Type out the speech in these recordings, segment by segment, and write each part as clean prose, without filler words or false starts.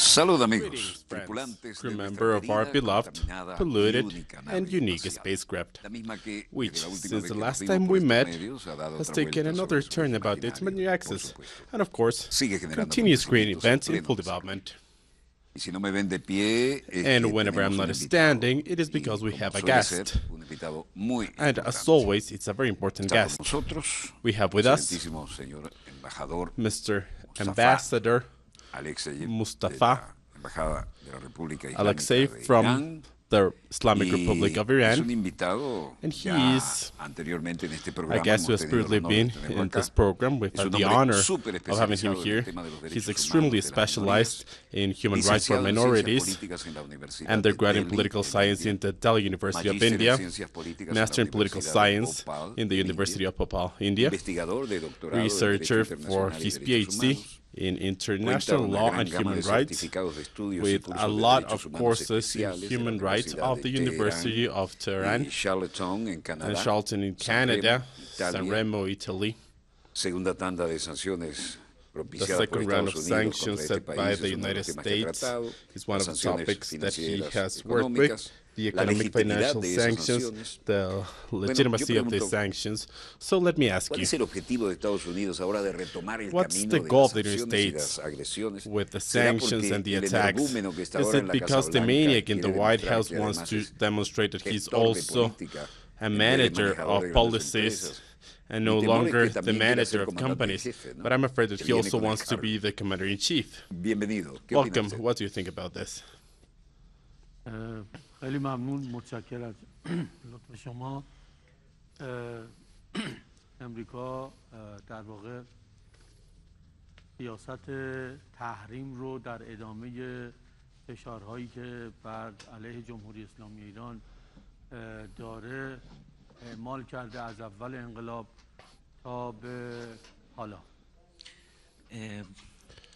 Salud amigos, Greetings, friends, tripulantes crew de nuestra member of our querida, beloved, contaminada y polluted, única nave and unique espacial, spacecraft, la misma que which, desde la última since vez the que nos last vimos time por we estos met, medios ha dado has otra taken vuelta another sobre su turn eje about its many imaginario, por axes, supuesto. and of course, Sigue generando continues creating acontecimientos en events in pleno full desarrollo. development. Y si no me ven de pie, es And que whenever I'm tenemos un not invitado. standing, it is Y because we como have a suele ser, guest. un invitado muy And as importante. always, it's a very important Está con guest. nosotros, We have with us excelentísimo señor embajador Mr. Mustafa Ambassador Alaei de Mustafa la Embajada de la República Islámica Alexei de from Irán. the Islamic Republic Y of es un Iran. invitado And ya he's anteriormente en este a programa guest who hemos has tenido el previously honor de been tenerlo in this acá. program. We've Es had un the hombre honor súper of having him especializado en el here. tema de los He's derechos extremely humanos de las specialized minorías, in human rights for licenciado en Ciencias minorities, Políticas en la Universidad de undergrad in Delhi, political en science India, in the Delhi University of magíster en India, Ciencias Políticas en la master in political Universidad de science Bhopal, in the en University India, of Bhopal, India, investigador de doctorado de Derecho researcher for Internacional y his Derechos PhD Humanos, in cuenta international con una law gran and gama de human rights, certificados de estudios y with a cursos de lot derechos of humanos courses in especiales de la human rights Universidad of de the University Teherán of y Tehran Charlottetown en and Canadá, Charlton in San Remo, Canada, San Italia, Remo, Italy. segunda tanda de sanciones The propiciada por second round Estados of Unidos contra sanctions este set by país the es uno de United los temas que ha States tratado, is one las of the sanciones topics that he financieras has worked with, económicas, the la economic legitimidad financial de esas sanctions, sanciones. the Bueno, yo legitimacy of the pregunto, sanctions. So let me ask ¿cuál you, es el objetivo de Estados Unidos ahora de retomar el what's the camino de goal las of the United sanciones y States las agresiones? with the ¿Será sanctions and porque the el attacks? energúmeno que está Is ahora en it la Casa because the Blanca maniac in the quiere White demostrar House que wants además to es demonstrate that he's gestor de also política a en vez de manager manejador of de grandes policies empresas? and Mi no temor es longer que the también quiera manager ser of comandante en companies? jefe, ¿no? But I'm afraid that Él he viene also con el wants to cargo. be the commander-in-chief. Bienvenido. ¿Qué opina Welcome. usted? What do you think about this? خیلی ممنون متشکر از لطف شما. امریکا در واقع سیاست تحریم رو در ادامه فشارهایی که بر علیه جمهوری اسلامی ایران داره اعمال کرده از اول انقلاب تا به حالا.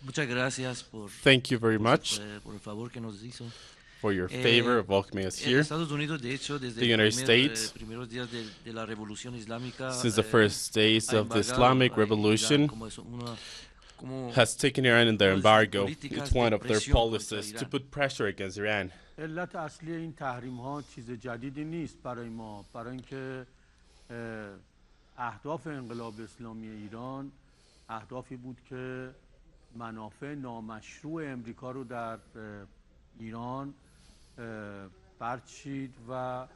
Muchas gracias por, Thank you very much por el favor que nos hizo. for your favor of welcoming us here. Estados Unidos, de hecho, desde The los United States, primeros días de la Revolución Islámica, since the first days ha of the embargado Islamic a Irán Revolution, como has taken Iran in their una de sus embargo. políticas It's one de of their presión contra policies to Irán. put pressure against Iran. علت اصلی این تحریم ها چیز جدیدی نیست برای ما، برای اینکه اهداف انقلاب اسلامی ایران اهدافی بود که منافع نامشروع امریکا رو در ایران برچید و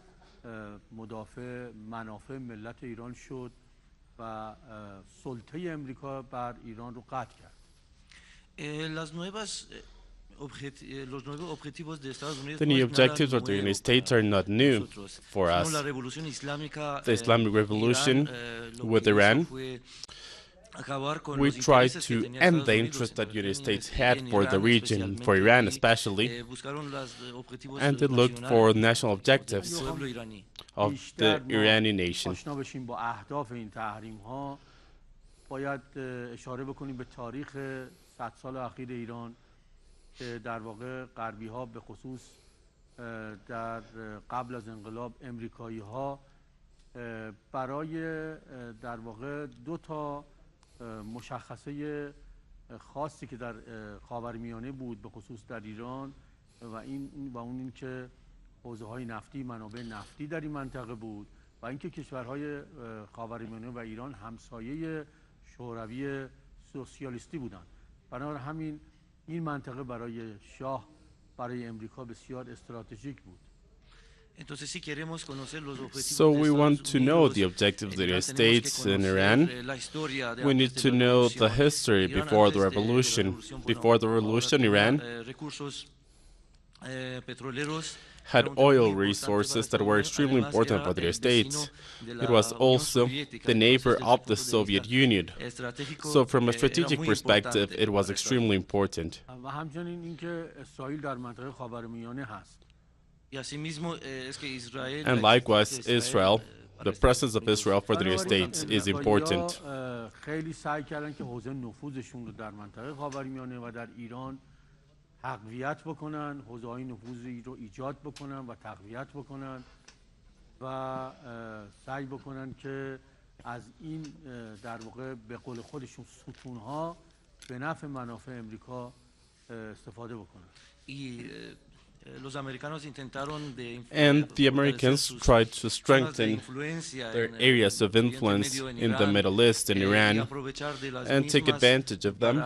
مدافع منافع ملت ایران شد و سلطه امریکا بر ایران رو قطع کرد. Los nuevos objetivos de Estados Unidos The no new es nada objectives of the nuevo United States para are not new nosotros, for sino us. la revolución islámica, The Islamic Revolution lo with que hizo Iran, fue acabar con we los tried intereses que to tenía end Estados the Unidos interest en that the United regiones States y had en for the Irán region, for especialmente, Iran y, especially, buscaron los objetivos and they looked for national objectives del pueblo iraní. of the Iranian nation. آشنا بشیم با اهداف این تحریم ها، باید اشاره بکنیم به تاریخ 100 سال اخیر ایران که در واقع غربی ها به خصوص در قبل از انقلاب امریکایی ها برای در واقع دو تا مشخصه خاصی که در خاورمیانه بود به خصوص در ایران و اون این که حوزه های نفتی، منابع نفتی در این منطقه بود و اینکه کشورهای خاورمیانه و ایران همسایه شوروی سوسیالیستی بودند. بنابراین همین این منطقه برای شاه، برای امریکا بسیار استراتژیک بود. So we want to know the objectives of the United States in Iran. We need to know the history before the revolution. Before the revolution, Iran had oil resources that were extremely important for the United States. It was also the neighbor of the Soviet Union. So from a strategic perspective, it was extremely important. و همچنین اینکه اسرائیل در منطقه خاورمیانه هست. And likewise, Israel, the presence of Israel for the United States is important. خیلی سعی کردن که حوزه نفوذشون رو در منطقه خاورمیانه و در ایران تقویت بکنن، حوزه های نفوذی رو ایجاد بکنن و تقویت بکنن و سعی بکنن که از این در واقع به قول خودشون ستونها به نفع منافع امریکا استفاده بکنن. And the Americans tried to strengthen their areas of influence in the Middle East and Iran and take advantage of them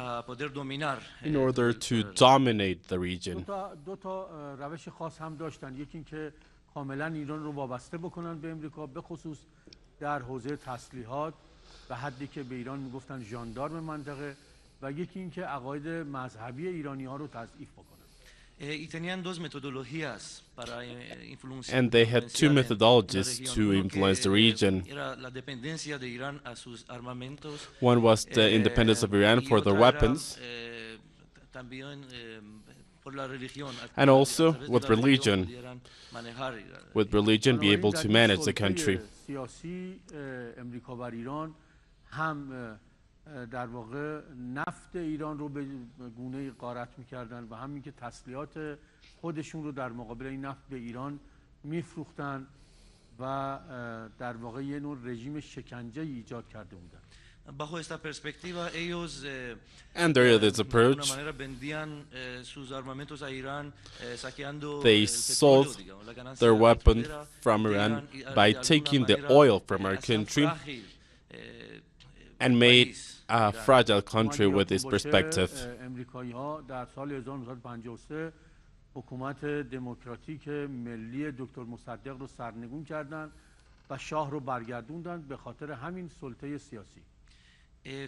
in order to dominate the region. دو تا روش خاص هم داشتن. یکی این که کاملا ایران رو وابسته بکنن به امریکا، به خصوص در حوزه تسلیحات به حدی که به ایران میگفتن ژاندارم منطقه، و یکی این که عقاید مذهبی ایرانی ها رو تضعیف بکنن. And they had two methodologies to influence the region. One was the independence of Iran for their weapons, and also with religion. With religion, be able to manage the country. سیاسی امریکا و ایران هم در واقع نفت ایران رو به گونه‌ای غارت می‌کردن و همین که تسلیحات خودشون رو در مقابل این نفت به ایران می‌فروختن و در واقع یه نوع رژیم شکنجه ایجاد کرده بودن. Bajo esta perspectiva, ellos Under this approach, they sold their weapon from Iran by taking the oil from our country and made a fragile country with this perspective. امریکایی‌ها در سال 1953 حکومت دموکراتیک ملی دکتر مصدق رو سرنگون کردند و شاه رو برگردوندند به خاطر همین سلطه سیاسی.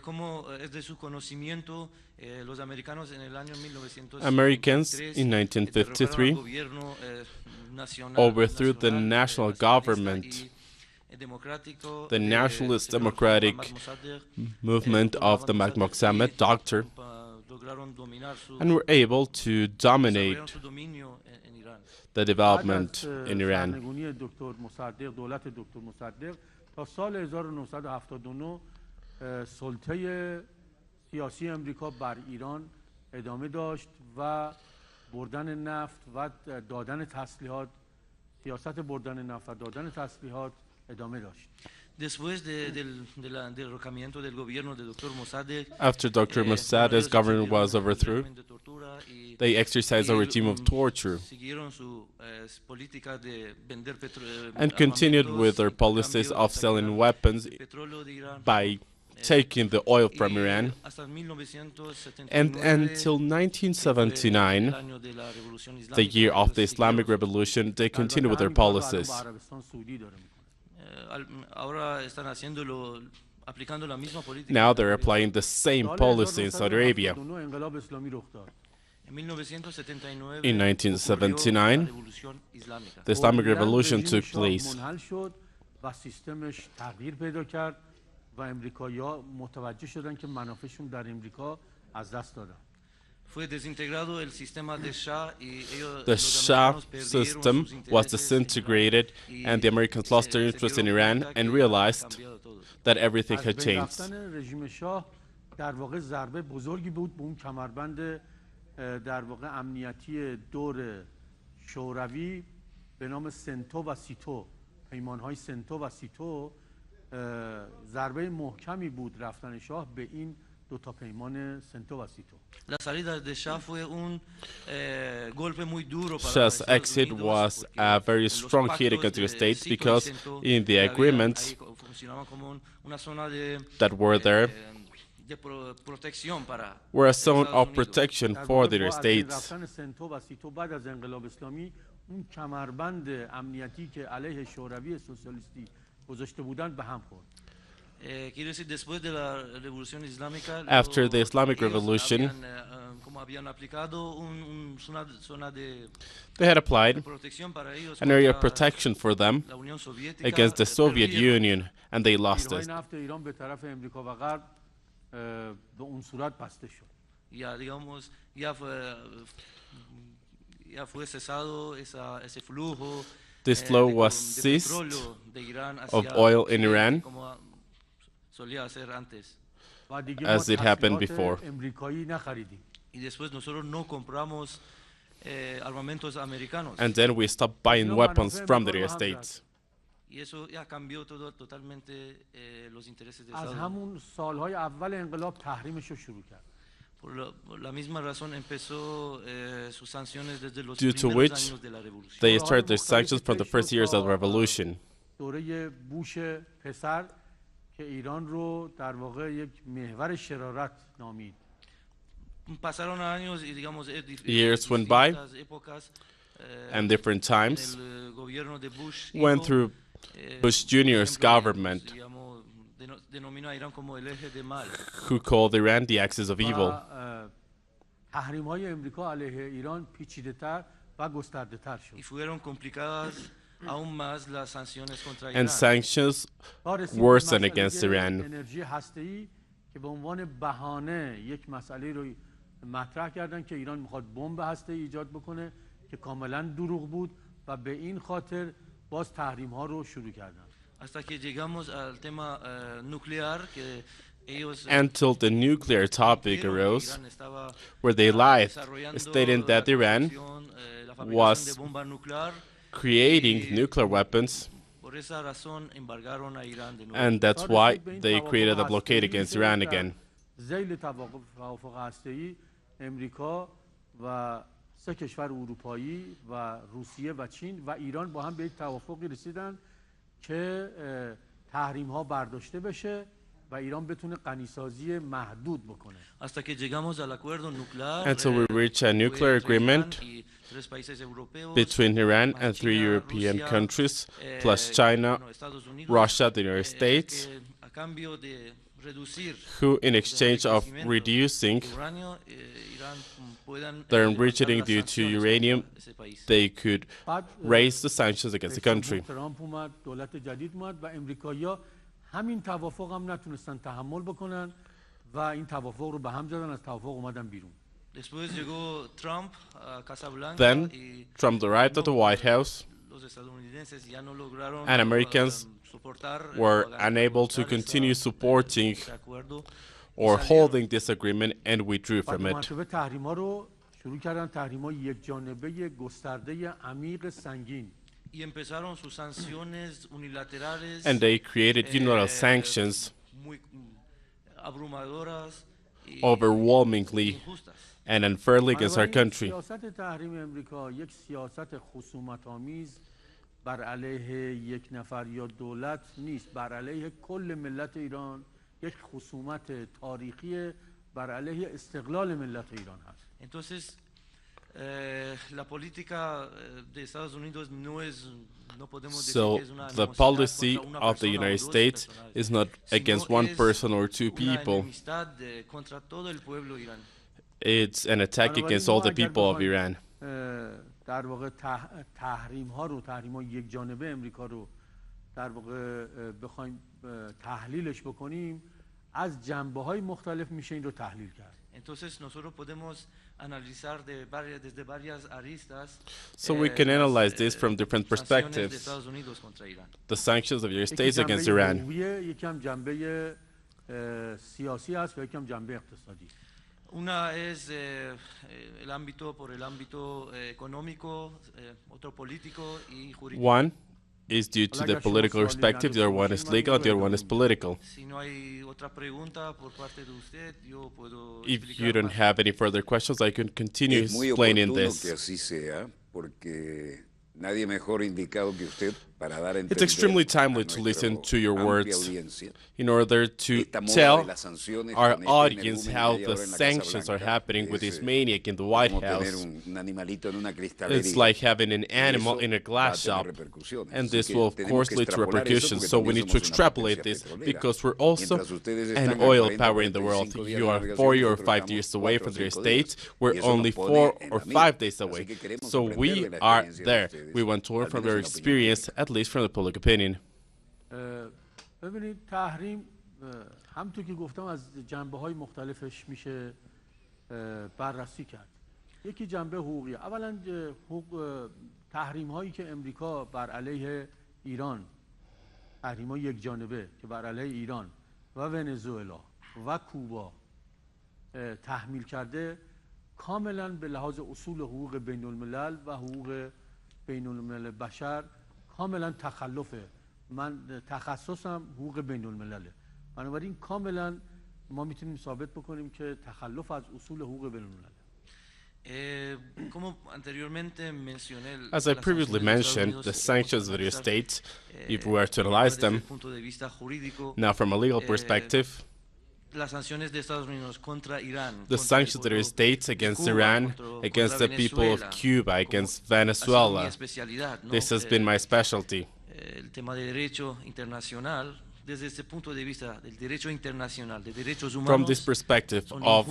Como es de su conocimiento, los americanos en el año 1953 Americans in 1953 overthrew the national government, the nationalist democratic movement of the Mohammed doctor, and were able to dominate the development in Iran. سرنگونی دکتر مصدق، دولت دکتر مصدق تا سال 1979 سلطه سیاسی امریکا بر ایران ادامه داشت و بردن نفت و دادن تسلیحات، سیاست بردن نفت و دادن تسلیحات ادامه داشت. After Dr. Mossadegh's government was overthrown, they exercised a regime of torture and continued with their policies of selling weapons by taking the oil from Iran. And until 1979, the year of the Islamic Revolution, they continued with their policies. Now they're applying the same policy in Saudi Arabia. In 1979, the Islamic Revolution took place. و امریکایی‌ها متوجه شدن که منافعشون در امریکا از دست دادن. The Shah system was disintegrated and the Americans lost their interest in Iran and realized that everything had changed. رژیم شاه در واقع ضربه بزرگی بود به اون کمربند در واقع امنیتی دور شوروی به نام سنتو و سیتو، پیمان‌های سنتو و سیتو، ضربه محکمی بود رفتن شاه به این دو تا پیمان سنتو و سیتو. Shah's exit was a very strong hit against the States because in the agreements that were there were a zone of protection for the States. رفتن سنتو و سیتو بعد از انقلاب اسلامی اون کمربند امنیتی که علیه شوروی سوسیالیستی گذاشته بودند به هم خورد. After the Islamic Revolution, they had applied an area of protection for them against the Soviet Union, and they lost it. This flow was ceased of oil in Iran as it happened before. And then we stopped buying weapons from the United States. از همون سالهای اول انقلاب تحریمش رو شروع کرد. Por la misma razón empezó sus sanciones desde los due to primeros which años de la revolución. they started their sanctions from the first years of the revolution. دوره بوش پسر که ایران رو در واقع یک محور شرارت نامید. Pasaron años y digamos Years went by, épocas, and different times en el gobierno de Bush went through Bush Jr.'s government, digamos, denominó a Irán como el eje de mal. who called Iran the axis of evil. تحریم‌های امریکا علیه ایران پیچیده‌تر و گسترده‌تر شد. Y fueron complicadas aún más las sanciones contra And Irán. sanctions worsened against Iran. انرژی هسته‌ای که به عنوان بهانه یک مسئله رو مطرح کردن که ایران میخواد بمب هسته‌ای ایجاد بکنه که کاملا دروغ بود و به این خاطر باز تحریم‌ها رو شروع کردن. Hasta que llegamos al tema nuclear que ellos Until the nuclear topic arose, where they lied, stating that Iran was creating nuclear weapons, and that's why they created a blockade against Iran again. ذیل توافق هسته‌ای امریکا و سه کشور اروپایی و روسیه و چین و ایران با هم به یک توافقی رسیدن که تحریم‌ها برداشته بشه و ایران بتونه غنیسازی محدود بکنه. Hasta que llegamos al acuerdo nuclear. Until we reach a nuclear agreement between Iran and 3 European countries, plus China, Russia, the United States, who, in exchange of reducing their enriching due to uranium, they could raise the sanctions against the country. همین توافق هم نتونستن تحمل بکنن و این توافق رو به هم زدن از توافق اومدن بیرون. Then Trump arrived at the White House, and Americans were unable to continue supporting or holding this agreement and withdrew from it. تحریم‌ها رو شروع کردن، تحریم‌های یک جانبه گسترده عمیق سنگین. And they created unilateral sanctions overwhelmingly and unfairly against our country. سیاست تحریم امریکا یک سیاست خصومت‌آمیز بر علیه یک نفر یا دولت نیست، بر علیه کل ملت ایران یک خصومت تاریخی بر علیه استقلال ملت ایران هست. Entonces, la política de Estados Unidos no podemos decir So que es una the policy of the United States is not against one person or two people. It's an attack against all the people of Iran. در واقع تحریم‌های یک جانبه امریکا رو در واقع بخوایم تحلیلش بکنیم، از جنبه‌های مختلف میشه این رو تحلیل کرد. Entonces nosotros podemos analizar desde varias aristas. So we can analyze this from different perspectives. The sanctions of the United States against Iran. یکم جنبه سیاسی است و یکم جنبه اقتصادی. Una es el ámbito económico, otro político y jurídico. One is due to the political perspective, the other one is legal, and the other one is political. If you don't have any further questions, I can continue explaining this. It's extremely timely to listen to your words in order to tell our audience how the sanctions are happening with this maniac in the White House. It's like having an animal in a glass shop, and this will of course lead to repercussions. So we need to extrapolate this because we're also an oil power in the world. You are 4 or 5 years away from the United States. We're only 4 or 5 days away. So we are there. We want to learn from your experience, at least from the public opinion. ببینید تحریم همونطور که گفتم از جنبه‌های مختلفش میشه بررسی کرد. یکی جنبه حقوقی. اولا تحریم‌هایی که امریکا بر علیه ایران، تحریم‌های یک جانبه که بر علیه ایران و ونزوئلا و کوبا تحمیل کرده، کاملا به لحاظ اصول حقوق بین الملل و حقوق بین الملل بشر کاملا تخلفه. من تخصصم حقوق بین الملله، بنابراین کاملا ما میتونیم ثابت بکنیم که تخلف از اصول حقوق بین‌الملل. As I previously mentioned, the sanctions of the United States, if we were to analyze them, now from a legal perspective, the sanctions of the United States against Iran, against the people of Cuba, against Venezuela, this has been my specialty. From this perspective of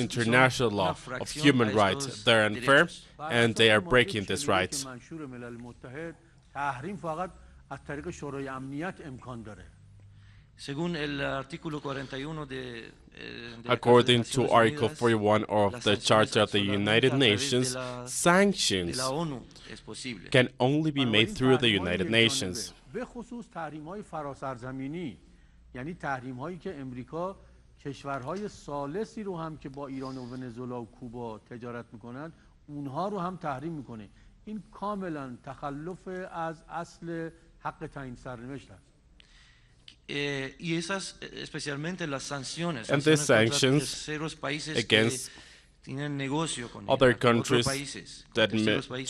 international law, of human rights, they're unfair and they are breaking these rights. According to Article 41 of the Charter of the United Nations, sanctions can only be made through the United Nations. به خصوص تحریم‌های فراسرزمینی، یعنی تحریم‌هایی که امریکا کشورهای ثالثی رو هم که با ایران و ونزوئلا و کوبا تجارت میکنند اونها رو هم تحریم میکنه. این کاملا تخلف از اصل حق تعیین سرنوشت است. And these sanctions against other countries that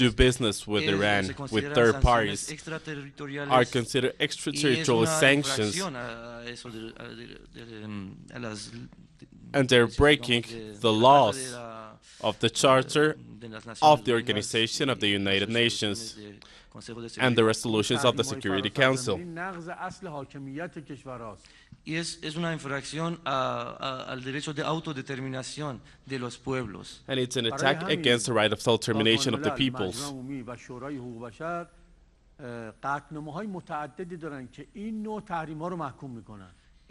do business with Iran, with third parties, are considered extraterritorial sanctions, and they're breaking the laws of the Charter of the Organization of the United Nations and the resolutions of the Security Council. Es una infracción al derecho de autodeterminación de los pueblos. And it's an attack against the right of self-determination of the peoples.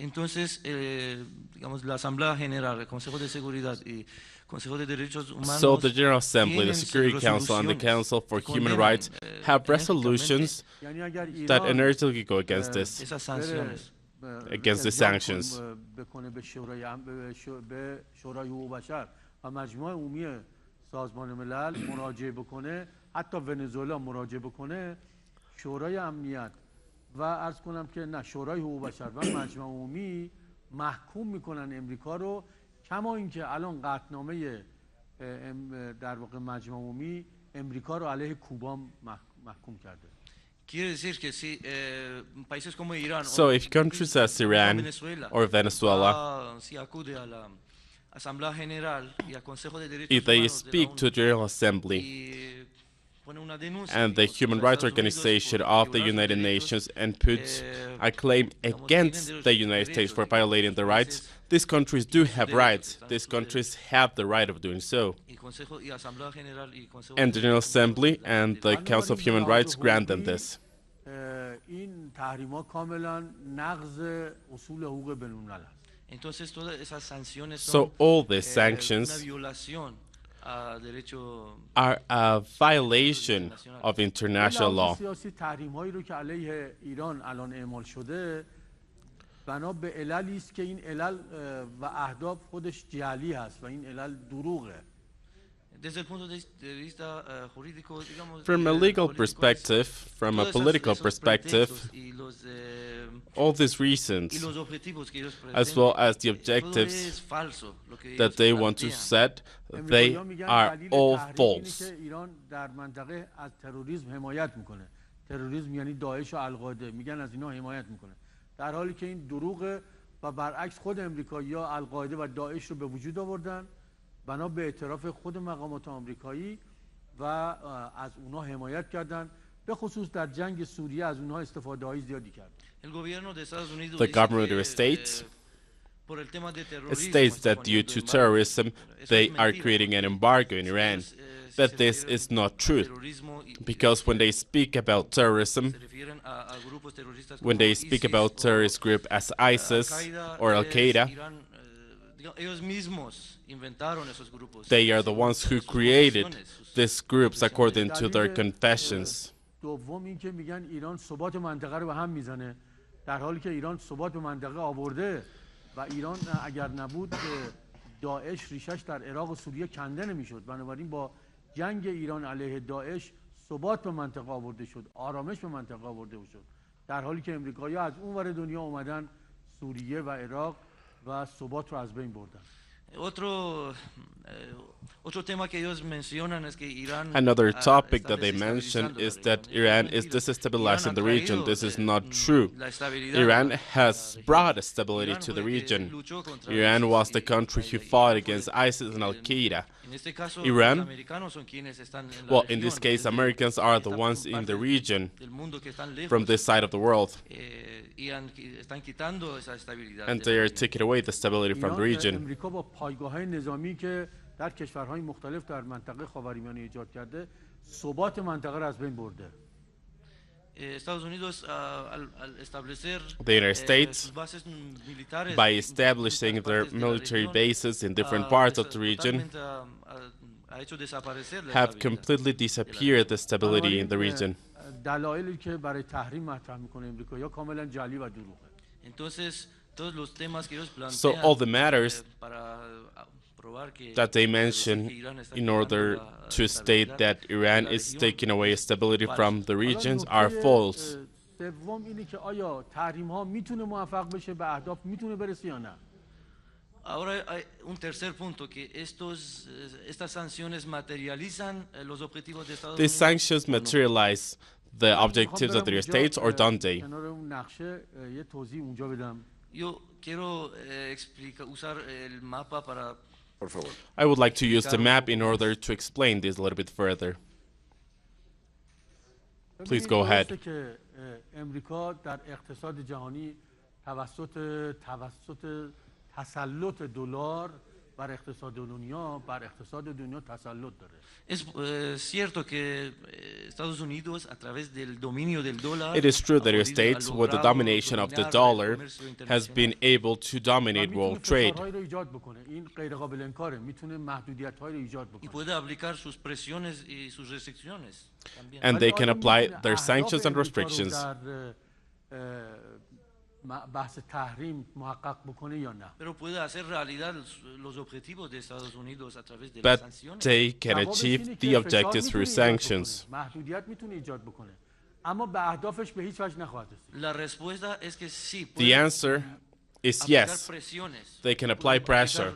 Entonces, digamos, la Asamblea General, el Consejo de Seguridad y Consejo de Derechos Humanos. So the General Assembly, the Security Council, and the Council for Human Rights have resolutions that energetically go against this, against the sanctions. و عرض کنم که نه شورای حقوق بشر و مجمع عمومی محکوم میکنن امریکا رو، کما اینکه الان قطعنامه در واقع مجمع عمومی امریکا رو علیه کوبا محکوم کرده. So if countries as Iran or Venezuela, if they speak to the General Assembly and the Human Rights Organization of the United Nations and put a claim against the United States for violating the rights, these countries do have rights. These countries have the right of doing so. And the General Assembly and the Council of Human Rights grant them this. So all these sanctions are a violation of international law. بنا به عللی است که این علل و اهداف خودش جعلی هست و این علل دروغه. From a legal perspective, from a political perspective, all these reasons, as well as the objectives that they want to set, they are all false. تروریسم یعنی داعش و القاعده، میگن از اینا حمایت میکنه، در حالی که این دروغه و برعکس خود امریکایی‌ها القاعده و داعش رو به وجود آوردن بنا به اعتراف خود مقامات آمریکایی و از اونها حمایت کردن، به خصوص در جنگ سوریه از اونها استفاده‌های زیادی کردن. The government of the States states that due to terrorism they are creating an embargo in Iran. But this is not true, because when they speak about terrorism, when they speak about terrorist group as ISIS or Al-Qaeda, they are the ones who created these groups according to their confessions. دوم این که میگن ایران ثبات منطقه رو به هم میزنه، در حالی که ایران ثبات به منطقه آورده و ایران اگر نبود داعش ریشش در عراق و سوریه کنده نمیشد. بنابراین با جنگ ایران علیه داعش ثبات به منطقه آورده شد، آرامش به منطقه آورده شد، در حالی که امریکایی‌ها از اون ور دنیا اومدن سوریه و عراق و ثبات رو از بین بردن. Otro tema que ellos mencionan es que Irán Another ha topic está that they mention desestabilizando la is región. that Eso es Iran is mentira. destabilizing Irán the ha region. traído This is not true. la estabilidad a Iran la has región. brought stability Irán to fue the el que region. luchó contra Iran ISIS was y the country who Al-Qaeda. fought Irán fue, against ISIS and Al-Qaeda. en este caso, los Iran, americanos son quienes están en la well, in región, this case, desde Americans are the esta ones in parte the region del mundo que están from lejos, this side of the world, están quitando esa estabilidad and de they la are región. taking away the stability from the region. امریکا با پایگاه‌های نظامی که در کشورهای مختلف در منطقه خاورمیانه ایجاد کرده ثبات منطقه را از بین برده. Estados Unidos al establecer The United States, sus bases militares by en establishing distintas their partes de la military región, bases in different parts of the region, totalmente ha hecho desaparecer la have estabilidad. completely disappeared the stability in the region. دلایلی که برای تحریم مطرح میکنه امریکا یا کاملا جعلی و دروغه. Entonces, todos los temas que ellos So plantean all the matters para probar que that they decir mention que Irán está in quitando order la to state estabilidad that Iran de la is región taking away es stability falso. from the حالا regions نکته are false. سوم اینه که آیا تحریم ها میتونه موفق بشه به اهداف میتونه برسه یا نه؟ Ahora hay un tercer punto, que estas sanciones materializan los objetivos de Estados These Unidos. sanctions ¿o no? materialize the objectives of their states or don't they? کنار اون نقشه یه توضیح اونجا بدم. Yo quiero usar el mapa para Por favor. I would like to use the map in order to explain this a little bit further. Please go ahead. درسته که امریکا در اقتصاد جهانی توسط تسلط دلار بر اقتصاد دنیا تسلط داره. Es cierto que Estados Unidos, a través del dominio del dólar, It is true that ha your podido- states, ha with the logrado domination of the dominar el dollar, comercio has internacional. been able to و dominate میتونه world trade. فشارهایی رو ایجاد بکنه. این غیر قابل انکاره. میتونه محدودیت‌هایی رو ایجاد Y بکنه. puede aplicar sus presiones y sus restricciones también. And they ولی can آیا apply می‌تونه their اهداف sanctions and امریکا رو restrictions. در بحث تحریم محقق بکنه یا نه؟ Pero puede hacer realidad los objetivos de Estados Unidos a través de But las sanciones. they can جوابش achieve اینه the که فشار objectives می‌تونه through ایجاد sanctions. بکنه. محدودیت میتونه ایجاد بکنه. اما به اهدافش به هیچ وجه نخواهد رسید. La respuesta es que sí, The puede answer is aplicar yes. presiones, They can pueden apply aplicar, pressure.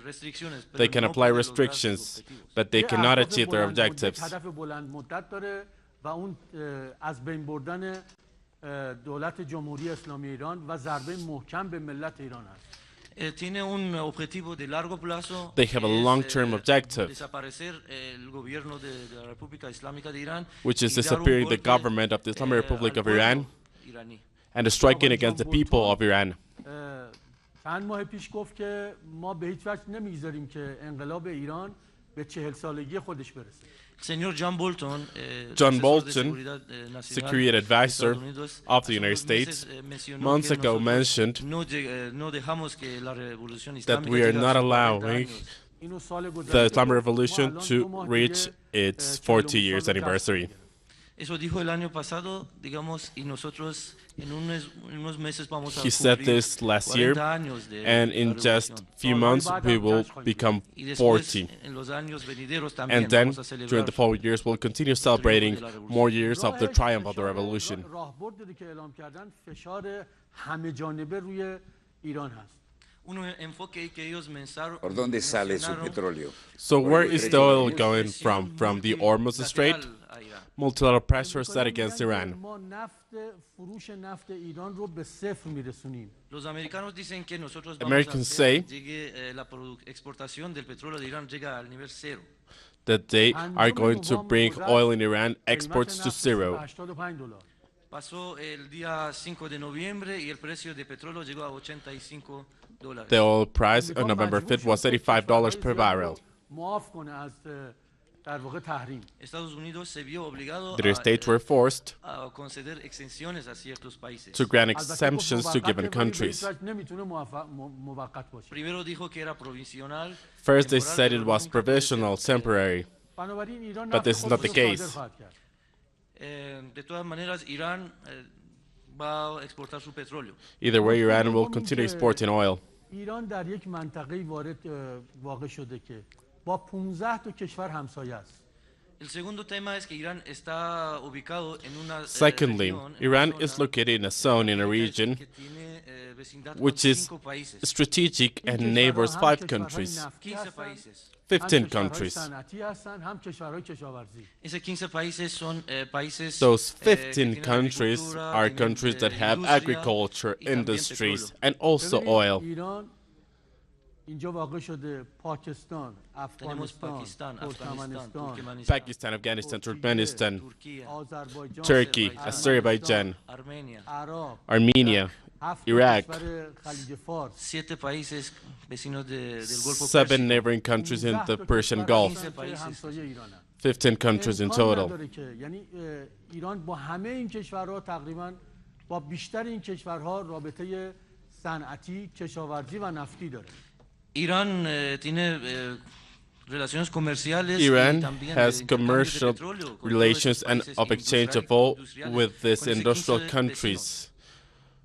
restricciones, pero They can no apply puede lograr sus restrictions, objetivos. but they یه cannot اهداف achieve their بلند مدت، objectives. هدف بلند مدت داره و اون از بین بردن دولت جمهوری اسلامی ایران و ضربه محکم به ملت ایران است. Tiene un objetivo de largo plazo. They have a que es, long-term objective, desaparecer el gobierno de la República Islámica de Irán, which is y dar un disappearing the golpe, government of the Islamic Republic al of pueblo Iran iraní. and striking against the people of Iran. چند ماه پیش گفت که ما به هیچ وجه نمیگذاریم که انقلاب ایران به 40 سالگی خودش برسه. Señor John Bolton, John asesor de Bolton, seguridad, nacional security de advisor Estados Unidos, of the hace United unos meses, States, mencionó months que ago nosotros mentioned no dejamos que la revolución that islámica we are llegue a not sus 40 allowing años. اینو سال the گذشته Islamic ما Revolution الان to 2 ماه reach دیگه، its 40 40 years سال رو جشن anniversary. می‌گیریم. Eso dijo el año pasado, digamos, y nosotros en unos meses vamos a He said cumplir this last year, 40 años de and la in just revolución. few months we will become Y después, 40. en los años venideros también And then, vamos a celebrar during the following years, we'll continue celebrating more years of the triumph of the revolution. راهبردی که اعلام کردن فشار همه جانبه روی ایران هست. un enfoque que ellos ¿Por dónde sale su mencionaron petróleo? So Por where el is the estrecho de oil Hormuz. going from? From the Hormuz Strait? multilateral a Irán. Multilateral pressure set against Iran. ما فروش نفت ایران رو به صفر میرسونیم. Los americanos dicen que nosotros Americans vamos a say llegue, la exportación del petróleo de Irán llega al nivel cero. That they are going to bring oil in Iran exports to zero. $85. Pasó el día 5 de noviembre y el precio de petróleo llegó a $85. The oil price on November 5th was $85 per barrel. معاف کنه از در واقع تحریم. Estados Unidos se vio obligado The states were forced a conceder exenciones a ciertos países. to grant البته exemptions to موقته، given ولی به countries. هیچ وجه نمیتونه موقت باشه. Primero dijo que era provisional. First, they temporal, said pero it was nunca puede provisional, ser, temporary. بنابراین ایران But نفت this is not خودش the رو case. صادر خواهد کرد. De todas maneras, Irán va a exportar su petróleo. Either way, Iran will continue exporting oil. ایران در یک منطقه‌ای واقع شده که با 15 تا کشور همسایه است. El segundo tema es que Irán está ubicado en una Secondly, región, en una Iran is zona located in a zone, in a region, que tiene vecindad con which is 5 países. strategic این and کشورها neighbors هم 5 کشورهای countries, نفتی 15 هستن، países. هم 15 کشورهای countries. صنعتی هستن، هم کشورهای کشاورزی. Esos 15 países son países Those que 15 tienen countries agricultura, are tienen, countries that have industria agriculture, y también industries, petróleo. and also ببینید oil. ایران اینجا واقع شده، پاکستان، Tenemos افغانستان، Pakistán, Afganistán, ترکمنستان، Turkmenistán, Pakistan, Afghanistan, Turkmenistan, Turquía, آذربایجان، Turkey, ارمنستان، Azerbaijan, Armenia. عراق، Armenia, 7 Iraq, کشور خلیج فارس، 7 países vecinos del Golfo 7 Pérsico. neighboring countries in 15 the تا Persian کشور Gulf, هستن که países. همسایه ایرانن. 15 countries in امکان total. نداره که یعنی ایران با همه این کشورها تقریبا با بیشتر این کشورها رابطه صنعتی، کشاورزی و نفتی داره. Irán tiene relaciones comerciales Iran y también has de intercambio de commercial petróleo con relations todos and estos of países exchange of all industriales, with these con esos industrial 15 countries,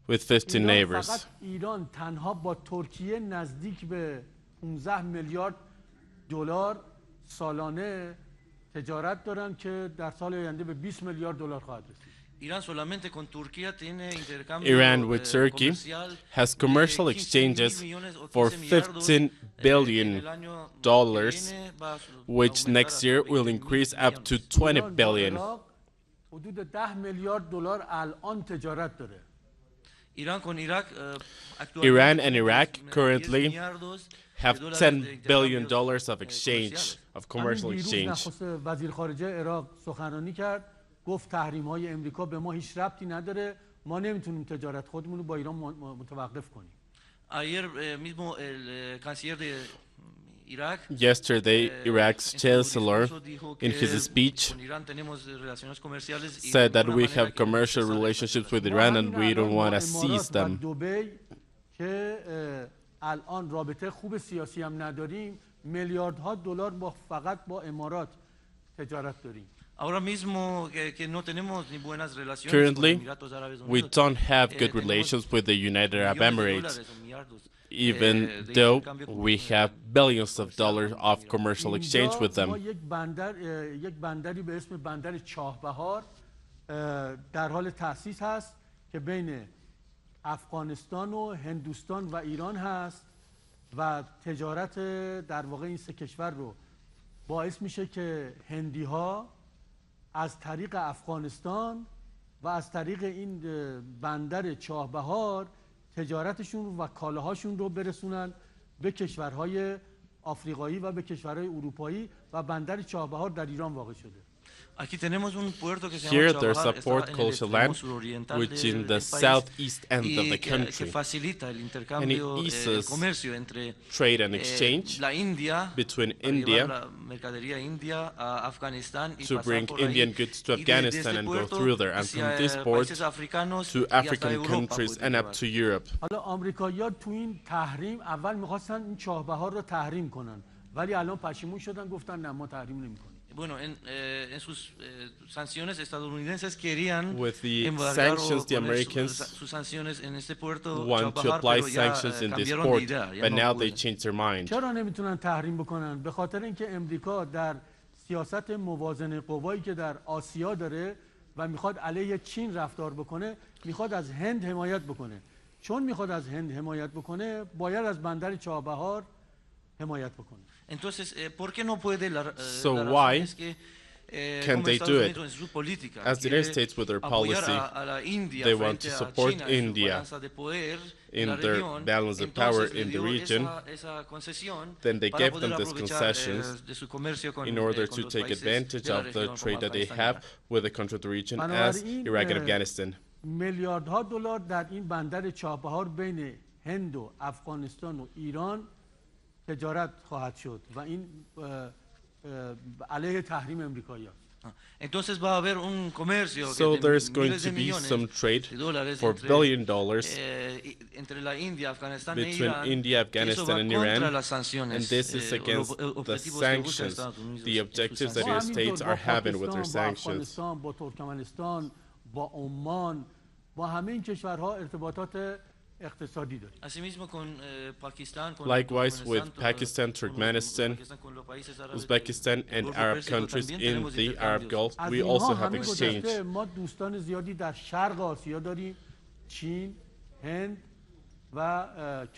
with 15 ایران neighbors. فقط ایران تنها با ترکیه نزدیک به 15 میلیارد دلار سالانه تجارت دارن که در سال آینده به 20 میلیارد دلار خواهد رسید. Irán solamente con Turquía tiene intercambio Iran with Turkey comercial has de commercial 15 exchanges millones o for 15 millardos, $15 en billion, el año que viene va a which aumentar next hasta year 20 will mil increase up to millones. 20 ایران با billion. عراق حدود 10 میلیارد دلار الان تجارت داره. Irán con Irak Iran actualmente and tiene Iraq 10 currently millardos de have dólares $10 de billion intercambios, of exchange, comerciales. of commercial همین دیروز exchange. نخست وزیر خارجه عراق سخنرانی کرد، گفت تحریم های امریکا به ما هیچ ربطی نداره، ما نمیتونیم تجارت خودمون رو با ایران متوقف کنیم. Ayer mismo el canciller de Irak Yesterday, Iraq's en su chancellor, discurso dijo in que his speech, con Irán tenemos relaciones comerciales y said de that ninguna we manera have queremos commercial cesar estas relationships with ما Iran همین and we don't الان با want to cease امارات و them. دبی که الان رابطه خوب سیاسی هم نداریم، میلیاردها دلار فقط با امارات تجارت داریم. Ahora mismo que no tenemos ni buenas relaciones Currently, con Emiratos Árabes we Unidos, don't have good tenemos relations with the United Arab millones de Emirates, dólares o millardos, even de though intercambio we have billions of dollars of commercial exchange with اینجا ما them. یک بندری به اسم بندر چاهبهار در حال تأسیس هست که بین افغانستان و هندوستان و ایران هست و تجارت در واقع این سه کشور رو باعث میشه که هندی ها از طریق افغانستان و از طریق این بندر چاهبهار تجارتشون و کالاهاشون رو برسونن به کشورهای آفریقایی و به کشورهای اروپایی و بندر چاهبهار در ایران واقع شده. Aquí tenemos un puerto que se Here llama there's Chabahar, a está port en el called extremo Chelan, suroriental which in the del país, southeast end of y the que country, facilita el intercambio, el eases comercio entre trade and exchange la India, between para llevar India la mercadería india a Afganistán y to pasar bring por ahí, Indian goods to y desde Afghanistan este and go puerto through there, and hacia from this port países africanos to y hasta African Europa countries puede and up llevar. to Europe. حالا آمریکایی‌ها تو این تحریم اول می‌خواستن این چاهبهار رو تحریم کنن، ولی الان پشیمون شدن، گفتن نه ما تحریم نمی‌کنیم. Bueno, en sus sanciones estadounidenses querían With the embargar sanctions, o the poner Americans sus sanciones en este puerto want to Chabahar, apply pero ya sanctions in this cambiaron de port, idea, ya but no now they pueden. changed their mind. چرا نمیتونن تحریم بکنن؟ به خاطر اینکه امریکا در سیاست موازنه قوایی که در آسیا داره و میخواد علیه چین رفتار بکنه، میخواد از هند حمایت بکنه. چون میخواد از هند حمایت بکنه، باید از بندر چابهار حمایت بکنه. Entonces, ¿por qué no puede So la razón why es que can't como they Estados do it? Unidos en su política As the United quiere States with their apoyar policy, a la India they want frente to a support China en su India balanza de poder in la their región, balance of power entonces le in the dio region, esa concesión then they para give poder them these aprovechar concessions de su comercio con, in order con to los take países advantage de la of the región como trade that they Afganistán y have Irak. with the country of the region as بنابراین Iraq and Afghanistan. میلیاردها دلار در این بندر چابهار بین هند و افغانستان و ایران تجارت خواهد شد و این علیه تحریم امریکایی هست. Entonces va a haber un comercio So de there's going miles to de be millones some trade de dólares for entre, $1 billion entre la India, Afganistán e between Irán, India, que eso Afghanistan, va and contra Iran, las sanciones, and this is against the objetivos que busca sanctions, Estados Unidos the en sus objectives that ما your sanciones. states همینطور are با having with their پاکستان، با sanctions. افغانستان، با ترکمنستان، با عمان، با همه این کشورها ارتباطات اقتصادی داریم. Asimismo con Pakistán, con Likewise with Turkmenistán, Pakistan, Turkmenistan, con los países árabes Uzbekistan, del and Golfo Arab Pérsico countries también in tenemos the Arab intercambios. Gulf, از we اینها also have همین exchange. گذشته ما دوستان زیادی در شرق آسیا داریم، چین، هند و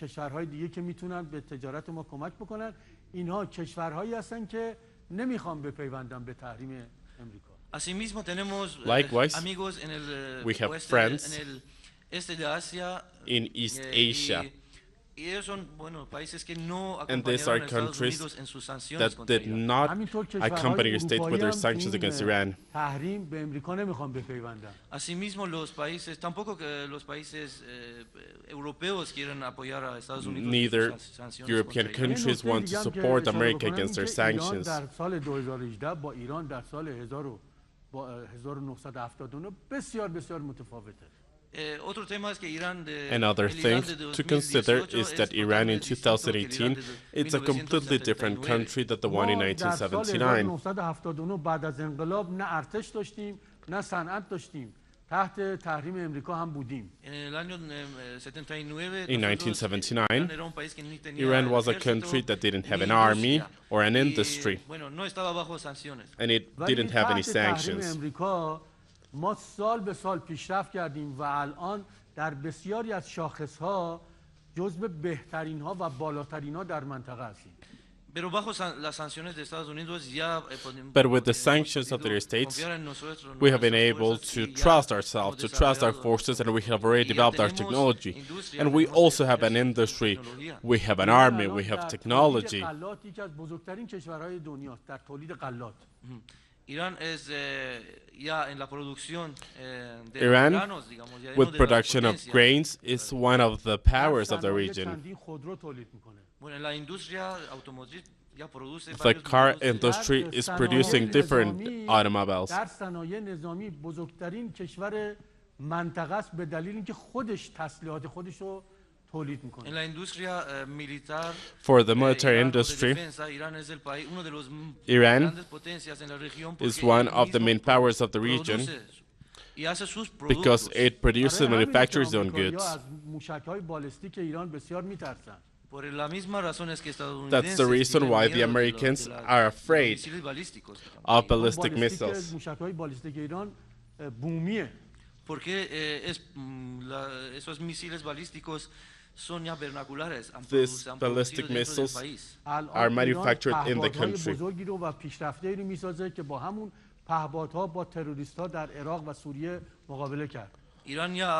کشورهای دیگه که میتونن به تجارت ما کمک بکنن. اینها کشورهایی هستن که نمیخوان بپیوندن به تحریم امریکا. Asimismo tenemos Likewise, amigos en el we have oeste, friends en el este de Asia in East y Asia, ellos son bueno países que no and these are acompañaron a Estados countries Unidos en sus sanciones that contra did Irán. not همینطور accompany کشورهای your state with اروپایی their هم sanctions against این Iran. تحریم به امریکا نمیخوان بپیوندن. Asimismo los países tampoco que los países europeos quieren apoyar a Estados Unidos Neither en sus sanciones European contra Irán. countries want to support America against their sanctions. در سال 2018 با ایران در سال 1979 بسیار بسیار متفاوته. Otro tema es que Irán Another el thing Irán de to consider 2018 is that es Iran in totalmente distinto que el 2018, Irán de it's a completely different 1979. country than the one in ما در سال 1979. 1979 بعد از انقلاب نه ارتش داشتیم نه صنعت داشتیم، تحت تحریم امریکا هم بودیم. En el año 79, In nosotros, 1979, Irán era un país que ni tenía Iran was a ejército, country that didn't have ni an army industria, or an y, industry, bueno, no estaba bajo sanciones. and it ولی didn't have any تحت تحریم sanctions. امریکا ما سال به سال پیشرفت کردیم و الان در بسیاری از شاخص‌ها جزو بهترین‌ها و بالاترین‌ها در منطقه هستیم. Pero bajo las sanciones de Estados Unidos ya But with the sanctions of their states, we have been able to trust ourselves, to trust our forces, and we have already developed our technology. And we also have an industry, we have an army, we have technology. غلات یکی از بزرگترین کشورهای دنیاست در تولید غلات. Irán es ya en la producción de Iran, granos, digamos, ya with uno de las production of potencias. grains, is one of the powers of the صنایع region. چندین خودرو تولید میکنه. Bueno, en la industria automotriz ya produce The varios car modelos de- industry is producing different automobiles. در صنایع نظامی بزرگترین کشور منطقه است به دلیل اینکه خودش تسلیحات خودش رو تولید En میکنه. la industria militar For the military Irán, o de industry, defensa, Irán es uno de los Iran grandes potencias en la región is porque one él of the mismo main powers of the region produce y hace sus because productos. it produces and برای همینه که manufactures its own آمریکایی‌ها goods. از موشک‌های بالستیک ایران بسیار میترسن. Por la misma razón es que That's the reason why the Americans are afraid of ballistic missiles. موشک‌های بالستیک ایران بومیه. Porque esos misiles balísticos son ya vernaculares. These se han ballistic producido dentro del missiles país. are manufactured in the پهپادهای country. بزرگی رو و پیشرفته‌ای رو میسازه که با همون پهپادها با تروریست‌ها در عراق و سوریه مقابله کرد. Irán ya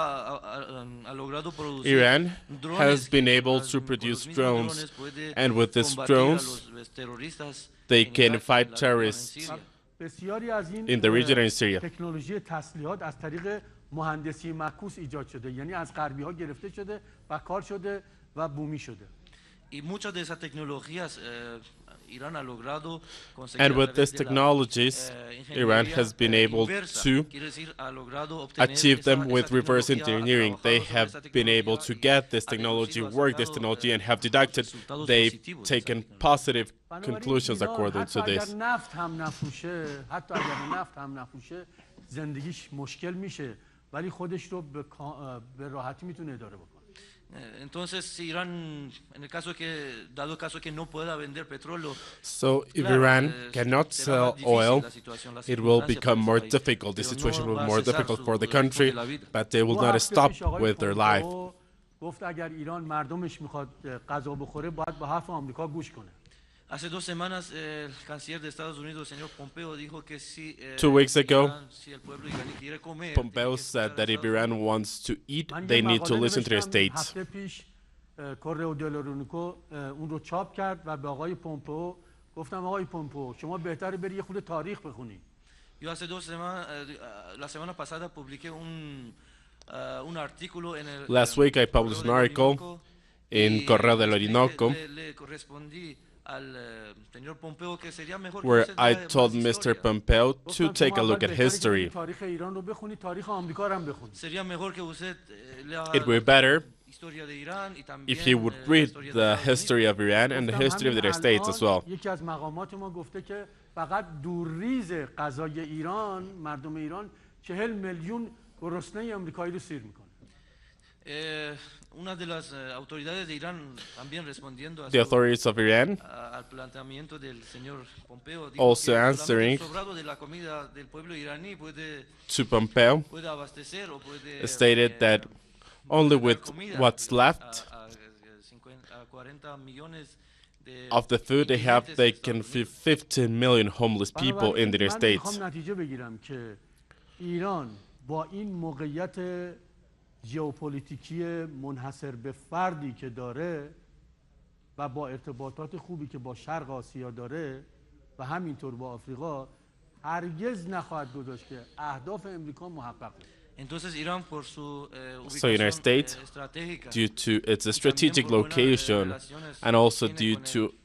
ha logrado producir Iran drones has been que able con to los produce mismos drones, puede and with these combatir a drones, los terroristas they en can Irak, fight en la- en terrorists Siria. بسیاری از این in the region and in Syria. تکنولوژی تسلیحات از طریق مهندسی معکوس ایجاد شده، یعنی از غربی‌ها گرفته شده و کار شده و بومی شده. Y muchas de esas tecnologías Irán ha logrado conseguir And a with través these de la, technologies, Iran ingeniería, has been able inversa. to Quiere decir, ha logrado obtener achieve them esa with reverse tecnología, ha engineering. They trabajado sobre have esa been able tecnología to y get this ha technology, deducido, ha work this sacado, technology, and have los deducted resultados they've positivos de esa taken tecnología. positive بنابراین conclusions ایران according حتی to اگر this. نفت هم نفروشه، حتی اگر نفت هم نفروشه زندگیش مشکل میشه، ولی خودش رو به راحتی میتونه اداره بکنه. Entonces, si Irán, en el caso que, dado caso que no pueda vender petróleo, So if claro, Iran cannot será sell más difícil oil, la situación, la it will circunstancia become para more ese país, difficult. The pero situation no will va be a more cesar difficult su for the ritmo country, de la vida. but they will 2 not هفته stop پیش آقای with their life. پومپئو گفت اگر ایران مردمش میخواد غذا بخوره باید به حرف آمریکا گوش کنه. Hace 2 semanas el canciller de Estados Unidos, señor Pompeo, dijo que si 2 weeks ago, si el pueblo iraní quiere comer, Pompeo tiene que said escuchar a that if Estados Iran Unidos. wants to eat, من they یه need to مقاله listen to their نوشتم states. هفته پیش کورئو دلارونیکو اون رو چاپ کرد و به آقای پومپئو گفتم آقای پومپئو شما بهتره بری یه خود تاریخ بخونی. Yo hace 2 semanas, la semana pasada publiqué un artículo en el Last week I published an article in Correo del Orinoco le correspondí al señor Pompeo que sería mejor que where usted I lea told más Mr. historia. Pompeo گفتم to take شما a اول look at بهتره که history. بری تاریخ ایران رو بخونی، تاریخ آمریکا رو هم بخونی. Sería mejor que usted lea It would be la better historia de Irán y también if he would la read historia de the Estados Unidos. history of Iran and the گفتم history of همین the States as الان well. یکی از مقامات ما گفته که فقط دورریز غذای ایران، مردم ایران 40 میلیون گرسنه آمریکایی رو سیر میکنه. Una de las autoridades de Irán también respondiendo The authorities of Iran al planteamiento del señor Pompeo dijo also que answering solamente el sobrado de la comida del pueblo iraní puede to Pompeo abastecer o puede stated that only dar with comida what's left a 40 millones de of the food they have, indigentes they en can Estados feed Unidos. 15 million homeless people in the United من States. میخوام نتیجه بگیرم که ایران با این موقعیت ژئوپلیتیکی منحصر به فردی که داره و با ارتباطات خوبی که با شرق آسیا داره و همینطور با آفریقا هرگز نخواهد گذاشت که اهداف امریکا محقق بشه. Entonces Irán por su So United ubicación States, estratégica due to its y también strategic por buenas location relaciones and also que due tiene to con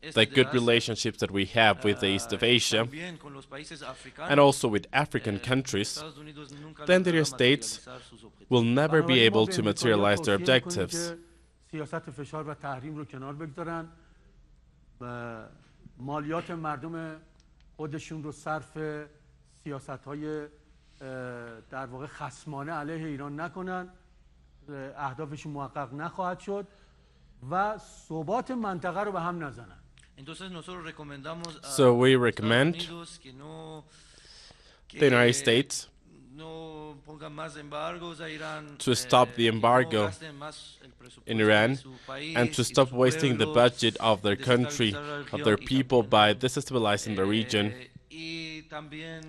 el the este de good Asia, relationships that we have with the East of Asia también con los países africanos, and also with African countries, Estados Unidos nunca then the logrará United States materializar sus objetivos. will never be بنابراین ما able به to امریکایی‌ها materialize their توصیه می‌کنیم objectives. که سیاست فشار و تحریم رو کنار بگذارن و مالیات مردم خودشون رو صرف سیاست‌های در واقع خصمانه علیه ایران نکنن، اهدافشون محقق نخواهد شد و ثبات منطقه رو به هم نزنن. Entonces nosotros recomendamos a So we Estados recommend Unidos the United States no pongan más embargos a Irán, to stop the que no embargo gasten más el presupuesto in de Iran su país and to y de stop su wasting the pueblo, budget of their country, desestabilizar la of their región y people también, by destabilizing the region, y también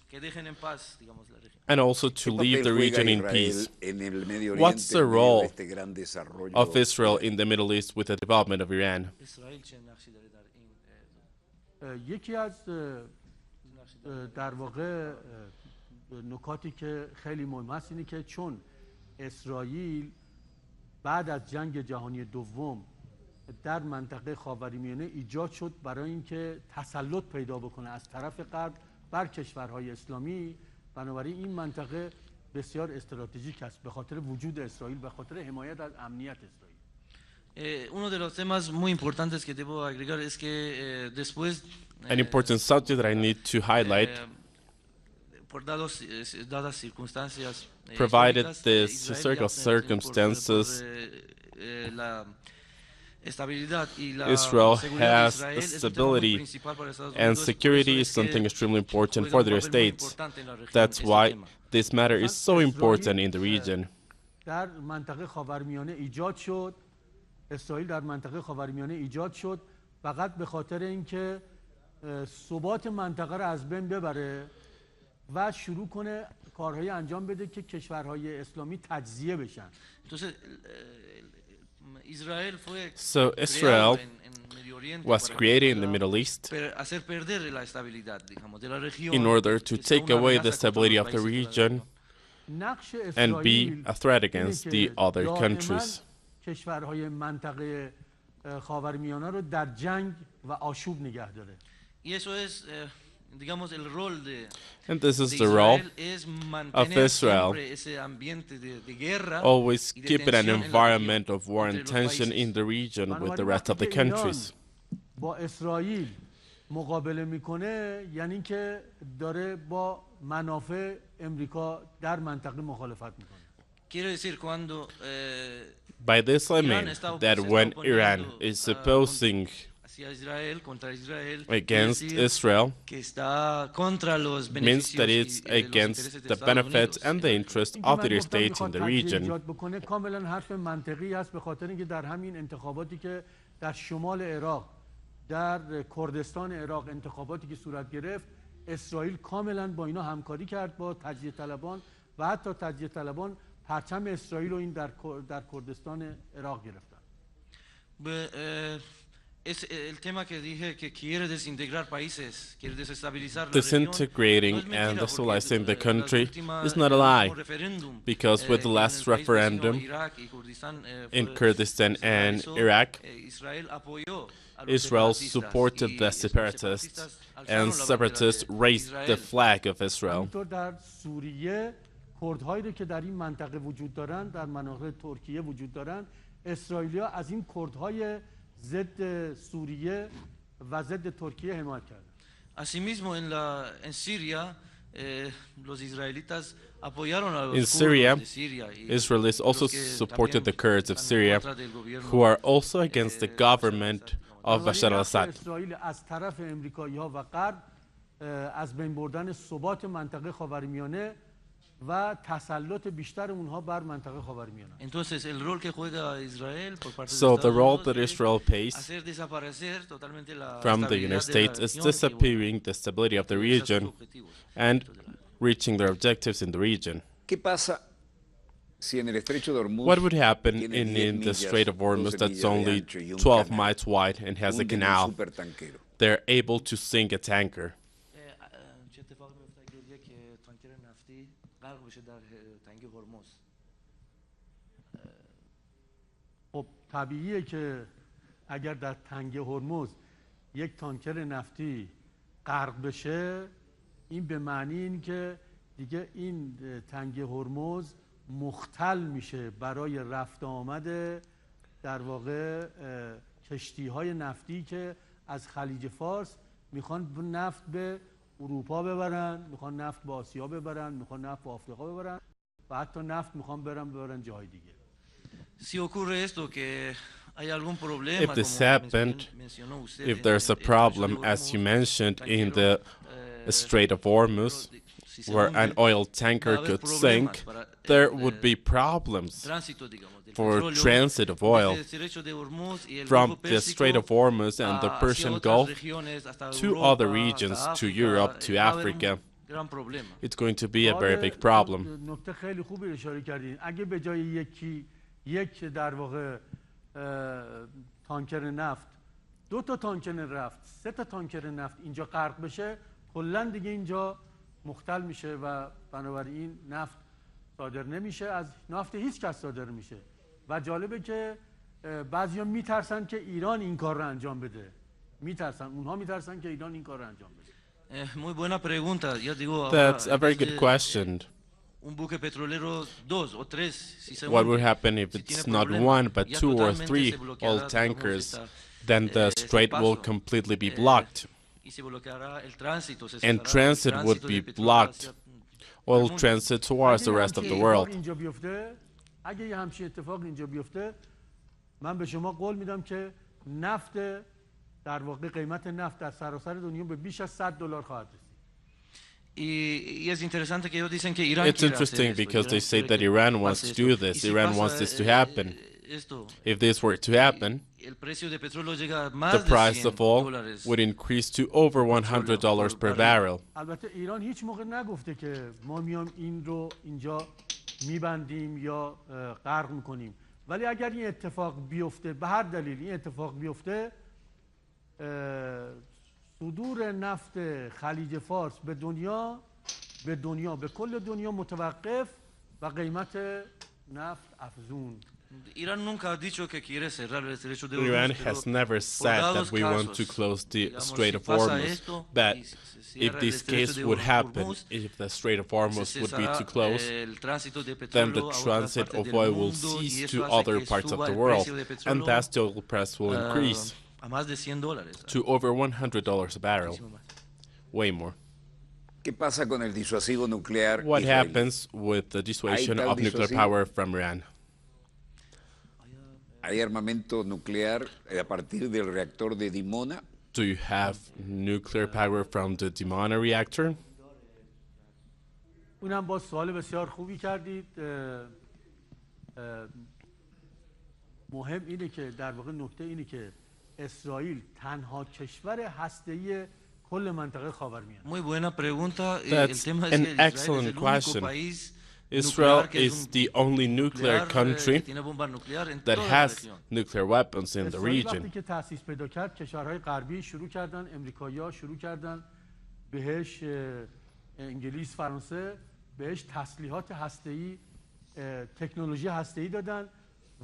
que dejen en paz, digamos, la región. and also to ¿Qué leave papel the juega region in Israel peace. en el Medio What's Oriente the en medio de role este gran desarrollo of Israel iraní? in the Middle East with the development of Iran? اسرائیل چه نقشی داره در این یکی از در واقع نکاتی که خیلی مهم هست اینه که چون اسرائیل بعد از جنگ جهانی دوم در منطقه خاورمیانه ایجاد شد برای اینکه تسلط پیدا بکنه از طرف غرب بر کشورهای اسلامی، بنابراین این منطقه بسیار استراتژیک است به خاطر وجود اسرائیل، به خاطر حمایت از امنیت اسرائیل. Uno de los temas muy importantes que debo agregar es que después An important subject that I need to highlight, por dadas circunstancias provided históricas, the Israel historical ya, circumstances, la estabilidad y la Israel seguridad de has Israel the es un tema muy stability principal para Estados and Unidos, security por eso is es something que extremely important juega for un the United papel muy States. importante en la región, That's este why tema. this matter is so important in the region. در منطقه خاورمیانه ایجاد شد، اسرائیل در منطقه خاورمیانه ایجاد شد فقط به خاطر اینکه ثبات منطقه رو از بین ببره و شروع کنه کارهای انجام بده که کشورهای اسلامی تجزیه بشن. Entonces, Israel fue So Israel en Medio Oriente was para created in the pueda Middle East hacer perder la estabilidad, digamos, de la región, in order to que sea take una away amenaza the contra stability los of the países de la region región. نقش and be اسرائیل a threat اینه against که the other دائما countries. کشورهای منطقه خاورمیانه رو در جنگ و آشوب نگه داره. Y eso es, digamos, el rol de And this is de the role Israel es of mantener Israel, siempre ese ambiente de guerra always y de keeping an tensión en la environment región of war entre and los tension países. in the region with the بنابراین rest وقتی of the که ایران countries. با اسرائیل مقابله میکنه یعنی که داره با منافع امریکا در منطقه مخالفت میکنه. Quiero decir, cuando By this I Irán mean está that se está when Iran oponiendo, is opposing hacia Israel, contra Israel, against quiere decir Israel, que está contra los means that beneficios it's y los against intereses de the Estados benefits Unidos. and the interests اینکه of the من United گفتم States in میخواد the تجزیه region. ایجاد بکنه کاملا حرف منطقی است به خاطر اینکه در همین انتخاباتی که در شمال عراق در کردستان عراق انتخاباتی که صورت گرفت اسرائیل کاملا با اینا همکاری کرد با تجزیه طلبان و حتی تجزیه طلبان پرچم اسرائیل رو این در کردستان عراق گرفتن. Es el tema que dije que quiere desintegrar países, quiere desestabilizar la Disintegrating región. No es and mentira, destabilizing the porque country última, is not a el lie, último referéndum, because with the en last el país vecino referendum Irak y Kurdistán, in fue- Kurdistan se and realizó, Iraq, Israel apoyó a los Israel separatistas supported y the esos separatists, separatistas alzaron and la bandera separatists de raised the Israel. flag of Israel. همینطور در سوریه کردهایی رو که در این منطقه وجود دارن در مناطق ترکیه وجود دارن اسرائیلیا از این کردهای ضد سوریه و ضد ترکیه حمایت کردن. Asimismo, en Siria, los israelitas apoyaron a In los Syria, kurdos de Siria y Israel has also los que supported the también Kurds of están en Syria, contra del gobierno, who are also against the Bashar government of بنابراین Bashar نقش al-Assad. اسرائیل از طرف امریکایی‌ها و غرب از بین بردن ثبات منطقه خاورمیانه و تسلط بیشتر اونها بر منطقه خاورمیانه. Entonces, el rol que juega Israel por parte de So the Estados role Unidos that es Israel plays hacer desaparecer totalmente la from the United estabilidad de la States is región y, bueno, disappearing the stability of the priorizar sus region objetivos and dentro de la- reaching their objectives in the region. ¿Qué pasa si en el estrecho de Hormuz, What would que happen tiene in 10 the millas, Strait of Hormuz 12 that's millas de only ancho y un 12 canal, miles wide and has a hunden un canal? supertanquero? They're able to sink a tanker. چه اتفاقی میفته اگر یک تانکر نفتی غرق بشه در تنگه هرمز؟ خب طبیعیه که اگر در تنگه هرمز یک تانکر نفتی غرق بشه، این به معنی این که دیگه این تنگه هرمز مختل میشه برای رفت آمد در واقع کشتی‌های نفتی که از خلیج فارس میخوان نفت به اروپا ببرن، میخوان نفت به آسیا ببرن، میخوان نفت به آفریقا ببرن و حتی نفت میخوان ببرن جای دیگه. Si ocurre esto, que hay algún problema, If this como happened, mencionó usted, if there's a el estrecho de problem, as you Hormuz, mentioned, in tanquero, the Strait of Hormuz, si se where hunde, an oil va tanker a haber could problemas sink, para there el, would be problems tránsito, digamos, del for petróleo transit of oil desde el estrecho de Hormuz y el from Golfo the Strait of Pérsico Hormuz and the hacia Persian otras Gulf regiones, hasta to Europa, other hasta regions, to África. Europe, to Va a haber un Africa. gran problema. It's going to be a very big problem. نکته خیلی خوبی اشاره کردین. اگه به جای یک در واقع تانکر نفت، 2 تا تانکر نفت، 3 تا تانکر نفت اینجا غرق بشه، کلا دیگه اینجا مختل میشه و بنابراین نفت صادر نمیشه، از نفت هیچ کس صادر میشه. و جالبه که بعضیا میترسن که ایران این کار رو انجام بده. اونها میترسن که ایران این کار رو انجام بده. Muy buena pregunta. Ya digo, That's ahora, a very en vez good de, question. un buque petrolero, 2 o 3, si se What hunde, would happen if si it's tiene not problemas, one but ya 2 or totalmente 3 se bloqueará, oil digamos, tankers? esta, Then the este strait will paso, completely be blocked, y se bloqueará el tránsito, se and cerrará el transit would tránsito be de petróleo blocked. hacia Oil el mundo. transit towards the rest of the world. اگه یه همچین اتفاق اینجا بیفته، من به شما قول میدم که نفت در واقع قیمت نفت در سراسر دنیا به بیش از $100 خواهد رسید. Y es interesante que ellos dicen que Irán It's quiere hacer interesting esto, because they Irán say quiere that que Iran pase wants to esto. do Y this. si Iran pasa, wants this to happen. esto, If this were to happen, el precio de petróleo llega a the más de price of oil $100 would increase to over $100 per barrel. البته ایران هیچ موقع نگفته که ما میام این رو اینجا میبندیم یا غرق میکنیم، ولی اگر این اتفاق بیفته، به هر دلیل این اتفاق بیفته، صدور نفت خلیج فارس به کل دنیا متوقف و قیمت نفت افزون. Irán nunca ha dicho que quiere cerrar el estrecho de Hormuz. Iran has never said that we want to close the Strait of Hormuz. But if this case would happen, if the Strait of Hormuz would be to close, then the transit of oil will cease to other parts of the world, and thus the oil price will increase to over $100 a barrel, way more. ¿Qué pasa con el disuasivo nuclear What israelí? happens with the dissuasion tal of nuclear disuasivo? power from Iran? ¿Hay armamento nuclear a partir del reactor de Dimona? Do you have nuclear power from the Dimona reactor? اونم با سوال بسیار خوبی کردید. مهم اینه که در واقع نکته اینه که اسرائیل تنها کشور هسته‌ای کل منطقه خاورمیانه. Muy buena pregunta. That's an excellent question. Israel is the only nuclear country that has nuclear weapons in the اسرائیل وقتی region. که تأسیس پیدا کرد، کشورهای غربی شروع کردن، امریکایی‌ها شروع کردن بهش، انگلیس، فرانسه بهش تسلیحات هسته‌ای، تکنولوژی هسته‌ای دادن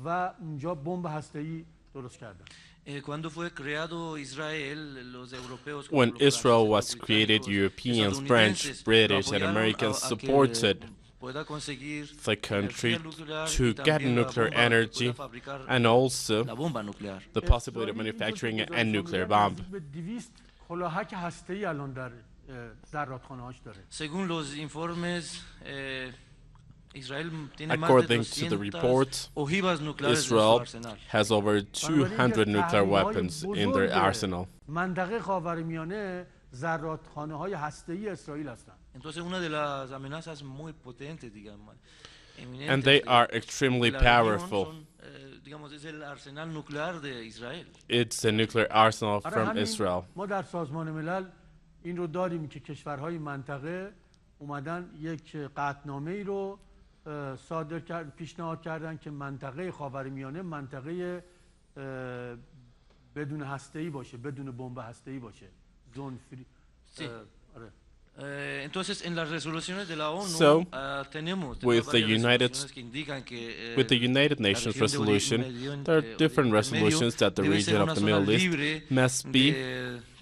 و اونجا بمب هسته‌ای درست کردن. Cuando fue creado Israel, los europeos, When los Israel franceses, was los created, británicos, Europeans, estadounidenses, French, lo British, and apoyaron Americans a que supported pueda conseguir the country energía nuclear to y get también la nuclear bomba, energy pueda fabricar and also la bomba nuclear. the possibility of manufacturing a nuclear bomb. به 200 کلاهک هسته‌ای الان در زرادخانه‌هاش داره. Según los informes, Israel tiene más de According to the 200 report, ojivas nucleares en su Israel arsenal. has over بنابراین 200 یک nuclear تحریم‌های weapons in بزرگ their arsenal. منطقه خاورمیانه زرادخانه‌های هسته‌ای اسرائیل هستند. Entonces, una de las amenazas muy potentes, digamos, And they are extremely powerful. Digamos, es el arsenal nuclear de Israel. It's a nuclear arsenal برای from همین Israel. ما در سازمان ملل این رو داریم که کشورهای منطقه اومدن یک قطعنامه‌ای رو صادر کرد، پیشنهاد کردن که منطقه خاورمیانه منطقه بدون هسته‌ای باشه، بدون بمب هسته‌ای باشه. زون فری. آره. Entonces, en las resoluciones de la ONU So, tenemos with the varias United resoluciones que indican que With the United la Nations región de resolution, Medio there are Oriente different Medio resolutions that the debe ser region una of the zona Middle East libre must be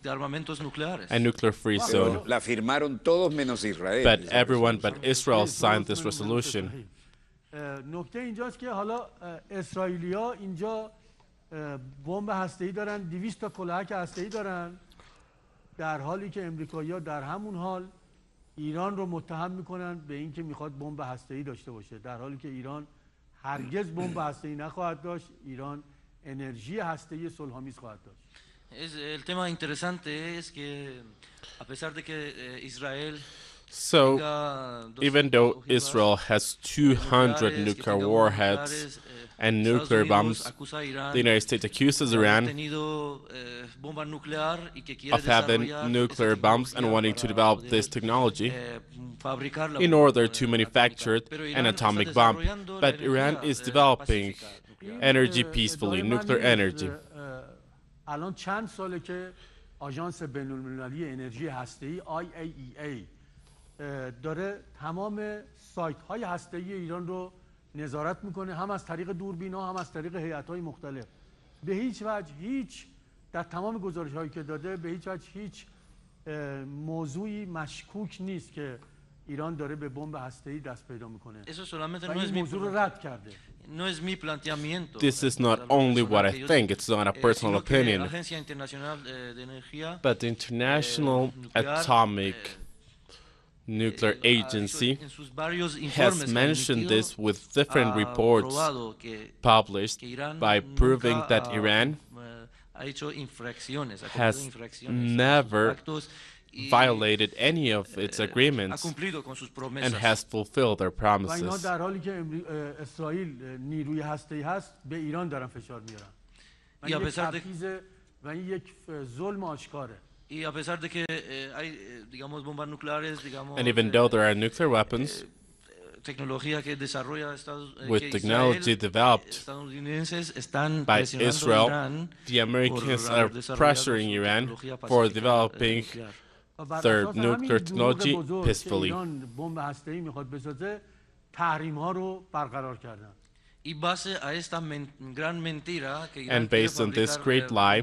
de armamentos nucleares. a nuclear-free Pero zone. la firmaron todos menos Israel. But esa everyone resolución. but Israel signed this resolution. نکته اینجاست که حالا اسرائیلی‌ها اینجا بمب هسته‌ای دارن، 200 تا کلاهک هسته‌ای دارن، در حالی که امریکایی‌ها در همون حال ایران رو متهم میکنن به اینکه میخواد بمب هسته‌ای داشته باشه، در حالی که ایران هرگز بمب هسته‌ای نخواهد داشت. ایران انرژی هسته‌ای صلح‌آمیز خواهد داشت. El tema interesante es que a pesar de que Israel So, even though Israel has 200 nuclear warheads and nuclear bombs, the United States accuses Iran of having nuclear bombs and wanting to develop this technology in order to manufacture an atomic bomb. But Iran is developing energy peacefully, nuclear energy. الان چند ساله که آژانس بین‌المللی انرژی هسته‌ای IAEA داره تمام سایت‌های هسته‌ای ایران رو نظارت میکنه، هم از طریق دوربین‌ها هم از طریق هیئت‌های مختلف. به هیچ وجه در تمام گزارش‌هایی که داده به هیچ وجه هیچ موضوعی مشکوک نیست که ایران داره به بمب هسته‌ای دست پیدا میکنه. و این موضوع رو رد کرده. This is not only what I think, it's not a personal opinion, but the International Atomic Nuclear Agency has mentioned this with different reports published by proving that Iran has never violated any of its agreements and has fulfilled their و اینها promises. در حالی که اسرائیل نیروی هسته‌ای هست به ایران دارن فشار میارن. و این یک تبعیض و این یک ظلم آشکاره. Y a pesar de que hay, digamos, bombas nucleares, digamos, And even though there are nuclear weapons, tecnología que desarrolla with que technology Israel, developed estadounidenses están by presionando a Israel, Irán the Americans por are desarrollar pressuring su Iran tecnología for pacífica, developing nuclear. و بر their اساس همین nuclear دروغ technology بزرگ که peacefully. ایران بمب هسته‌ای میخواد بسازه، تحریم‌ها رو برقرار کردن. Y base a esta gran mentira que Irán And based on this great lie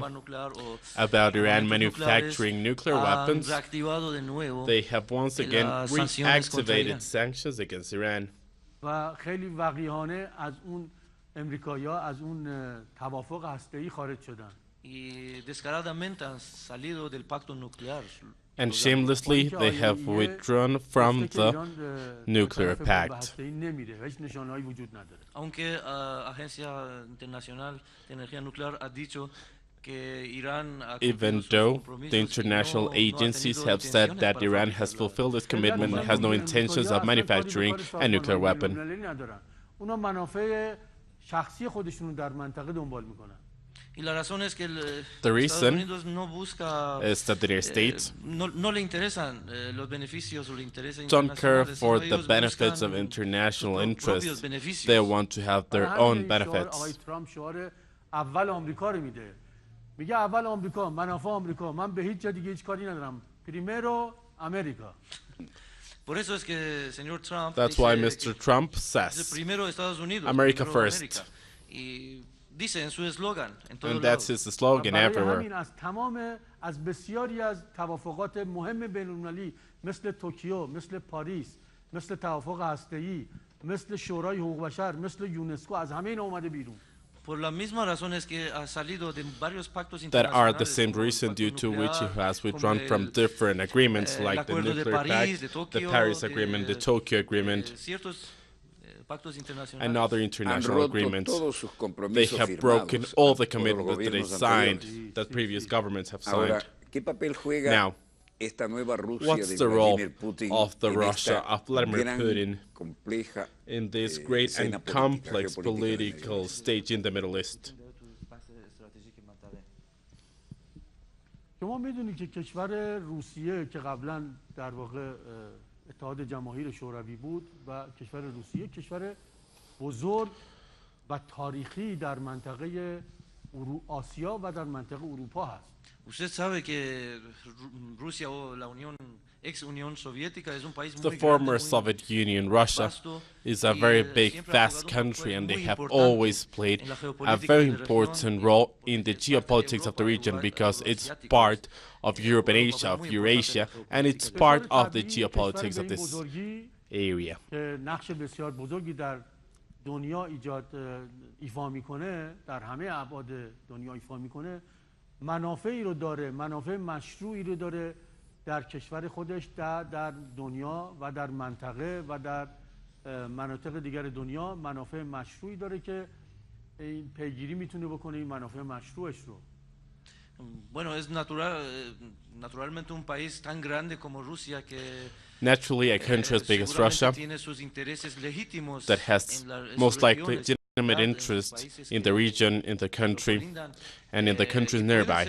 about Iran manufacturing nuclear weapons, they have once again reactivated sanctions against Iran. و خیلی وقیحانه از اون امریکایی‌ها از اون توافق هسته‌ای خارج شدن. y descaradamente han salido del pacto nuclear. And shamelessly, they have withdrawn from the nuclear pact. Aunque Agencia Internacional de Energía Nuclear ha dicho que Irán ha Even though the international agencies have said that Iran has fulfilled its commitment and has no intentions of manufacturing a nuclear weapon. اونا منافع شخصی خودشون رو در منطقه دنبال میکنن. Y la razón es que The Estados reason Unidos no busca, is that the United States no le interesan los beneficios o le interesa don't care internacionales, for sino the ellos benefits buscan of international sus propios interests. beneficios. They want to have their برای own همین شعار benefits. آقای ترامپ شعار اول آمریکا رو میده. میگه اول آمریکا، منافع آمریکا، من به هیچ جا دیگه هیچ کاری ندارم. پریمرو امریکا. Por eso es que señor Trump That's why Mr. Trump says primero Estados Unidos, America primero first. América. Y dice en su eslogan en todos And that's lados. his slogan برای everywhere. همین از بسیاری از توافقات مهم بین‌المللی مثل توکیو، مثل پاریس، مثل توافق هسته‌ای، مثل شورای حقوق بشر، مثل یونسکو، از همه اینا اومده بیرون. Por la misma razón es que ha salido de varios pactos that are the internacionales same como el reason pacto due to which he nuclear, has como withdrawn from different agreements el like the acuerdo de Nuclear París, Pact, de the Tokio, Paris Agreement, the Tokyo Agreement, ciertos pactos and internacionales. other Han international roto agreements. todos sus They compromisos have broken firmados all the por los commitments that they gobiernos signed, anteriores. that previous governments have Ahora, signed. ¿qué papel juega Now, esta nueva Rusia what's de the role Vladimir Putin of the en Russia esta of Vladimir gran, Putin compleja in this great escena and política, complex geopolítica del Medio political Oeste? stage in the Middle East? شما میدونید که کشور روسیه که قبلا در واقع اتحاد جماهیر شوروی بود و کشور روسیه کشور بزرگ و تاریخی در منطقه آسیا و در منطقه اروپا هست. Usted sabe que Rusia o la ex Unión Soviética es un país The muy former grande, Soviet Union, Russia, is a very big, vast country, and they have always played a very important role in the geopolitics of the region because it's part of Europe and Asia, of Eurasia, and it's part of the geopolitics of this area. نقش بسیار بزرگی در دنیا ایفا میکنه، در همه ابعاد دنیا ایفا میکنه، منافعی رو داره، منافع مشروعی رو داره در کشور خودش، در دنیا و در منطقه و در مناطق دیگر دنیا منافع مشروعی داره که این پیگیری میتونه بکنه این منافع مشروعش رو. Bueno, es naturalmente un país tan grande como Rusia que Naturally, a country as big as Russia that has most likely legitimate interests in the region, in the country, and in the countries nearby,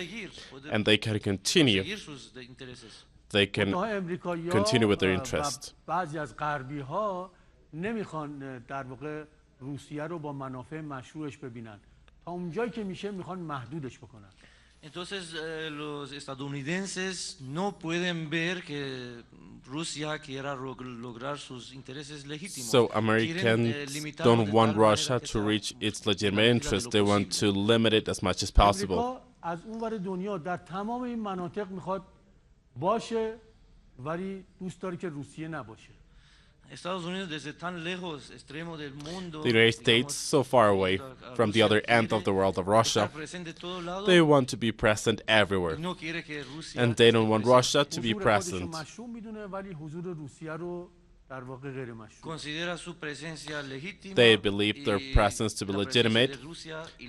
and they can continue. They can continue with their interest. بعضی از غربی ها نمیخوان در واقع روسیه رو با منافع مشروعش ببینن، تا اونجایی که میشه میخوان محدودش بکنن. Entonces los estadounidenses no pueden ver que Rusia quiera lograr sus intereses legítimos. So Americans don't want Russia to reach its legitimate interests. They want to limit it as much as possible. از اونور دنیا در تمام این مناطق میخواد باشه ولی دوست داره که روسیه نباشه. Estados Unidos desde tan lejos, extremo del mundo, The United States, so far away from the other end of the world of Russia, they want to be present everywhere. And they don't want Russia to be present. They believe their presence to be legitimate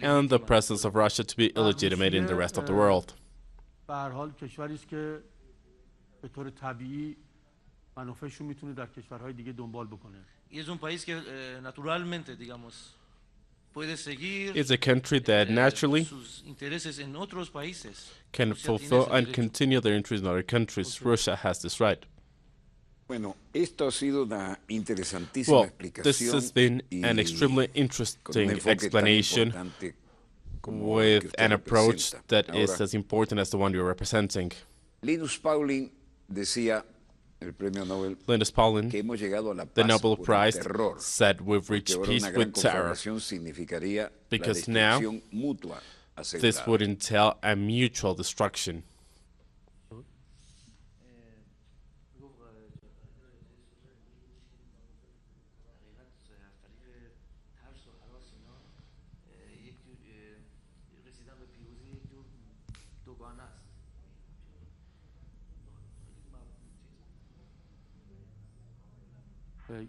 and the presence of Russia to be illegitimate in the rest of the world. منافعشون میتونه در کشورهای دیگه دنبال بکنه. Es un país que naturalmente, digamos, puede seguir. It's a country that naturally sus intereses en otros países. Can fulfill and continue their interests in other countries. Russia has this right. Bueno, esto ha sido una interesantísima explicación. This has been an extremely interesting explanation with an approach that is as important as the one you're representing. Linus Pauling decía, Linus Pauling, the Nobel Prize, said we've reached peace with terror because now this would entail a mutual destruction.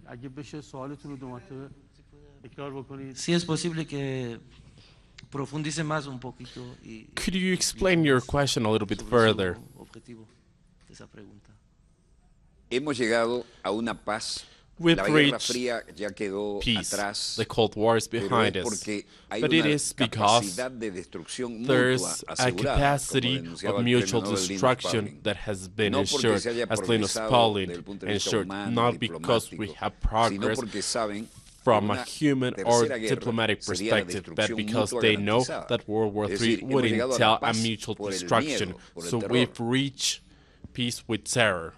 اگه بشه سوالتون رو دو مرتبه تکرار بکنید. Si es posible que profundice más un poquito. Could you explain your question a little bit further? Hemos llegado a una paz. We've reached peace. The Cold War is behind us. But it is because there's a capacity of mutual destruction that has been ensured, as Linus Pauling ensured, not because we have progress from a human or diplomatic perspective, but because they know that World War III would entail a mutual destruction. So we've reached peace with terror.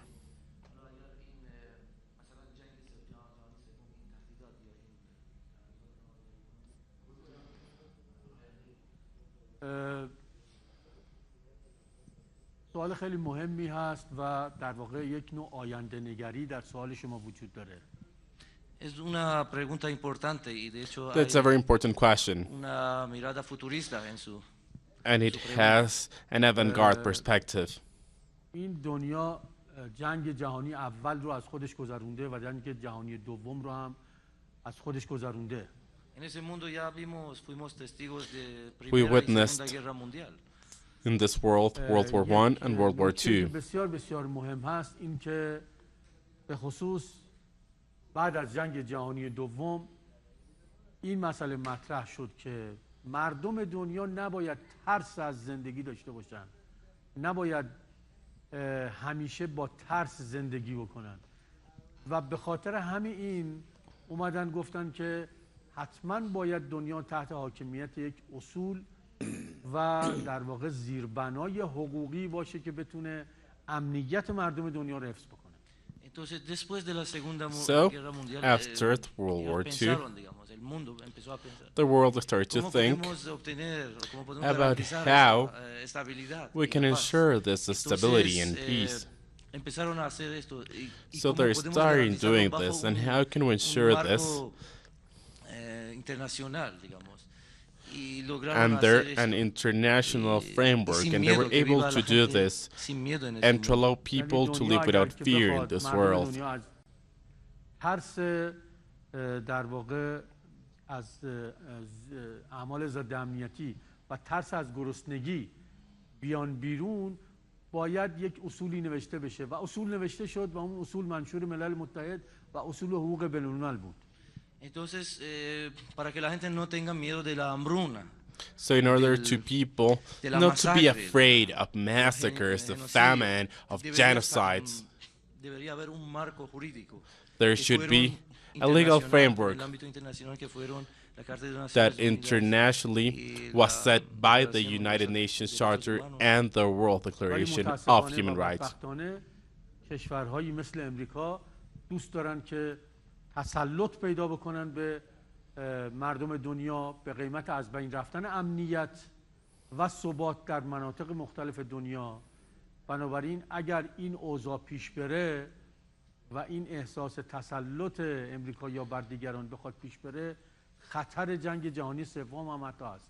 سوال خیلی مهمی هست و در واقع یک نوع آینده نگری در سوال شما وجود داره. Es una pregunta importante y de hecho That's a hay very important question, una mirada futurista en su and it has an avant-garde perspective. این دنیا جنگ جهانی اول رو از خودش گذرونده و جنگ جهانی دوم رو هم از خودش گذرونده. En ese mundo ya fuimos testigos de We Primera y Segunda witnessed Guerra Mundial. in this world, World War I and World War نکته II. بسیار بسیار مهم هست این که به خصوص بعد از جنگ جهانی دوم این مسئله مطرح شد که مردم دنیا نباید ترس از زندگی داشته باشن، نباید همیشه با ترس زندگی بکنن و به خاطر همین این اومدن گفتن که حتما باید دنیا تحت حاکمیت یک اصول و در واقع زیربنای حقوقی باشه که بتونه امنیت مردم دنیا رو حفظ بکنه. Entonces, después de la Segunda So, Guerra Mundial, after World War II, pensaron, digamos, el mundo empezó a pensar. the world started to ¿Cómo think podemos obtener, cómo podemos about garantizar how esta, estabilidad we y can la paz? ensure this stability and Entonces, peace. empezaron a hacer esto. Y So cómo they're podemos starting garantizarlo doing bajo this, and un- how can we un ensure marco, this? Internacional, digamos. Y lograron And they're hacer an esto. international Y framework, sin and they were miedo, que able viva to la do gente this sin miedo en ese and to mundo. allow people to دنیا live اگر without که fear in بخواد this مردم world. دنیا از ترس در واقع از اعمال ضد امنیتی و ترس از گرسنگی بیان بیرون باید یک اصولی نوشته بشه و اصول نوشته شد و اون اصول منشور ملل متحد و اصول حقوق بین‌الملل بود. Entonces, para que la gente no tenga miedo de la hambruna. So in order to people de la not to be masacre, afraid of massacres, of famine, of genocides, debería haber un marco jurídico there que should fueron be a legal internacional, framework en el ámbito internacional que fueron la Carta de las that Naciones Unidas internationally y was la set by the Declaración United Universal de Nations Derechos Charter Humanos. and the World ولی Declaration of متاسفانه Human و Rights. بدبختانه کشورهایی مثل امریکا دوست دارن که تسلط پیدا بکنن به مردم دنیا به قیمت از بین رفتن امنیت و ثبات در مناطق مختلف دنیا. بنابراین اگر این اوضاع پیش بره و این احساس تسلط امریکا یا بر دیگران بخواد پیش بره خطر جنگ جهانی سوم هم حتی هست.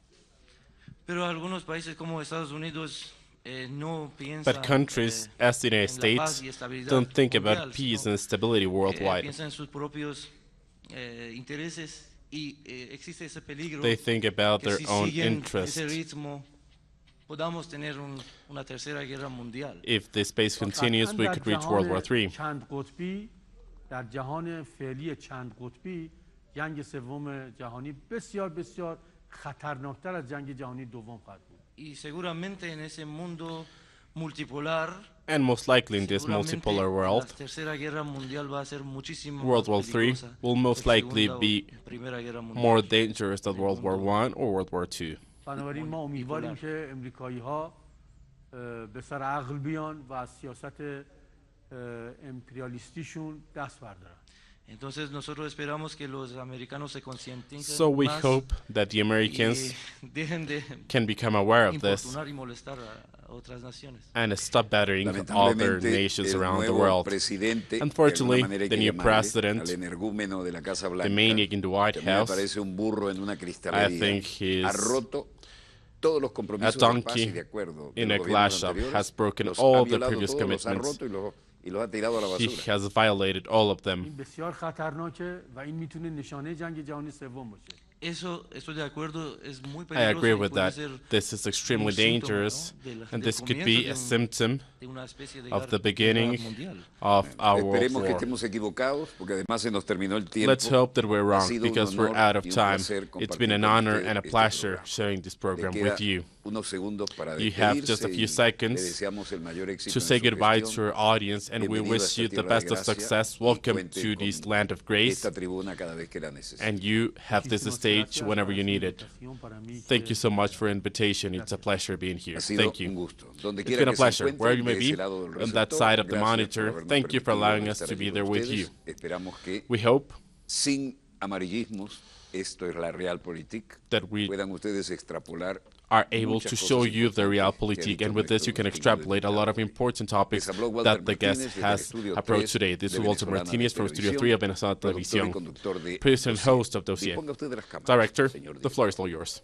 Pero algunos países como Estados Unidos no piensan But countries as the United en la paz States y estabilidad don't think mundial, about peace sino, and stability worldwide. piensan en sus propios intereses y existe ese peligro They think about que their si own siguen interests. ese ritmo podamos tener una tercera guerra mundial. If this pace continues, we could reach World War III. چند قطبی در جهان فعلی چند قطبی جنگ سوم جهانی بسیار بسیار خطرناکتر از جنگ جهانی دوم خواهد بود. Y seguramente en ese mundo multipolar, And most likely in this seguramente multipolar la world, tercera guerra mundial va a ser muchísimo World más War III peligrosa will most que likely Segunda o be Primera Guerra Mundial. more dangerous than World War I or World War II. بنابراین ما امیدواریم که امریکایی ها به سر عقل بیان و از سیاست امپریالیستیشون دست بردارن. Entonces nosotros esperamos que los americanos se concienticen So we más hope that the y Americans dejen de can become aware of this importunar y molestar a otras naciones. and stop battering other Lamentablemente, nations el around the nuevo world. presidente, Unfortunately, de alguna manera hay the que new llamarle, president, al energúmeno de la Casa the Blanca, maniac in the White que a mí me House, parece un burro en una I cristalería, think he's ha roto todos los a compromisos de paz y donkey de acuerdo de in los a gobiernos glass shop, anteriores, has broken los all ha the violado previous todos, los ha commitments. roto y los ha tirado a la He basura. has violated all of them. این بسیار خطرناکه و این میتونه نشانه جنگ جهانی سوم باشه. Eso estoy de acuerdo, es muy I peligroso agree y with puede that. ser This is extremely un síntoma, dangerous, ¿no? and del this could comienzo be de a symptom de una especie de of the guerra beginning mundial. of our World Esperemos que War. estemos equivocados, porque además se nos terminó el tiempo. Let's hope that we're Ha wrong, sido un because we're honor out of y un time. placer It's been compartir an con honor usted and a este pleasure programa. sharing this Le program queda with you. unos segundos para You have just despedirse a few y seconds le deseamos el mayor éxito to en say su goodbye gestión. to our audience, and we Bienvenido a wish esta you the tierra de best of gracia success. y Welcome cuente to con this land of grace, esta tribuna cada vez que la necesite. and you have this Muchísimas stage gracias whenever para you su need it. invitación. Para mí Thank que- you so much for the invitation. It's a pleasure being here. Ha sido Thank un you. gusto. Donde It's quiera been a que se pleasure. encuentre, Wherever you may de be, ese lado del on that receptor, side of the gracias por monitor, habernos thank you for permitido allowing us estar to aquí be con there with ustedes. you. Esperamos que We hope sin amarillismos, esto es la realpolitik, that we puedan ustedes extrapolar are able to show you the realpolitik, and with this you can extrapolate a lot of important topics that the guest has approached today. This is Walter Martinez from Studio 3 of Venezuela Televisión, producer and host of Dossier. Director, the floor is all yours.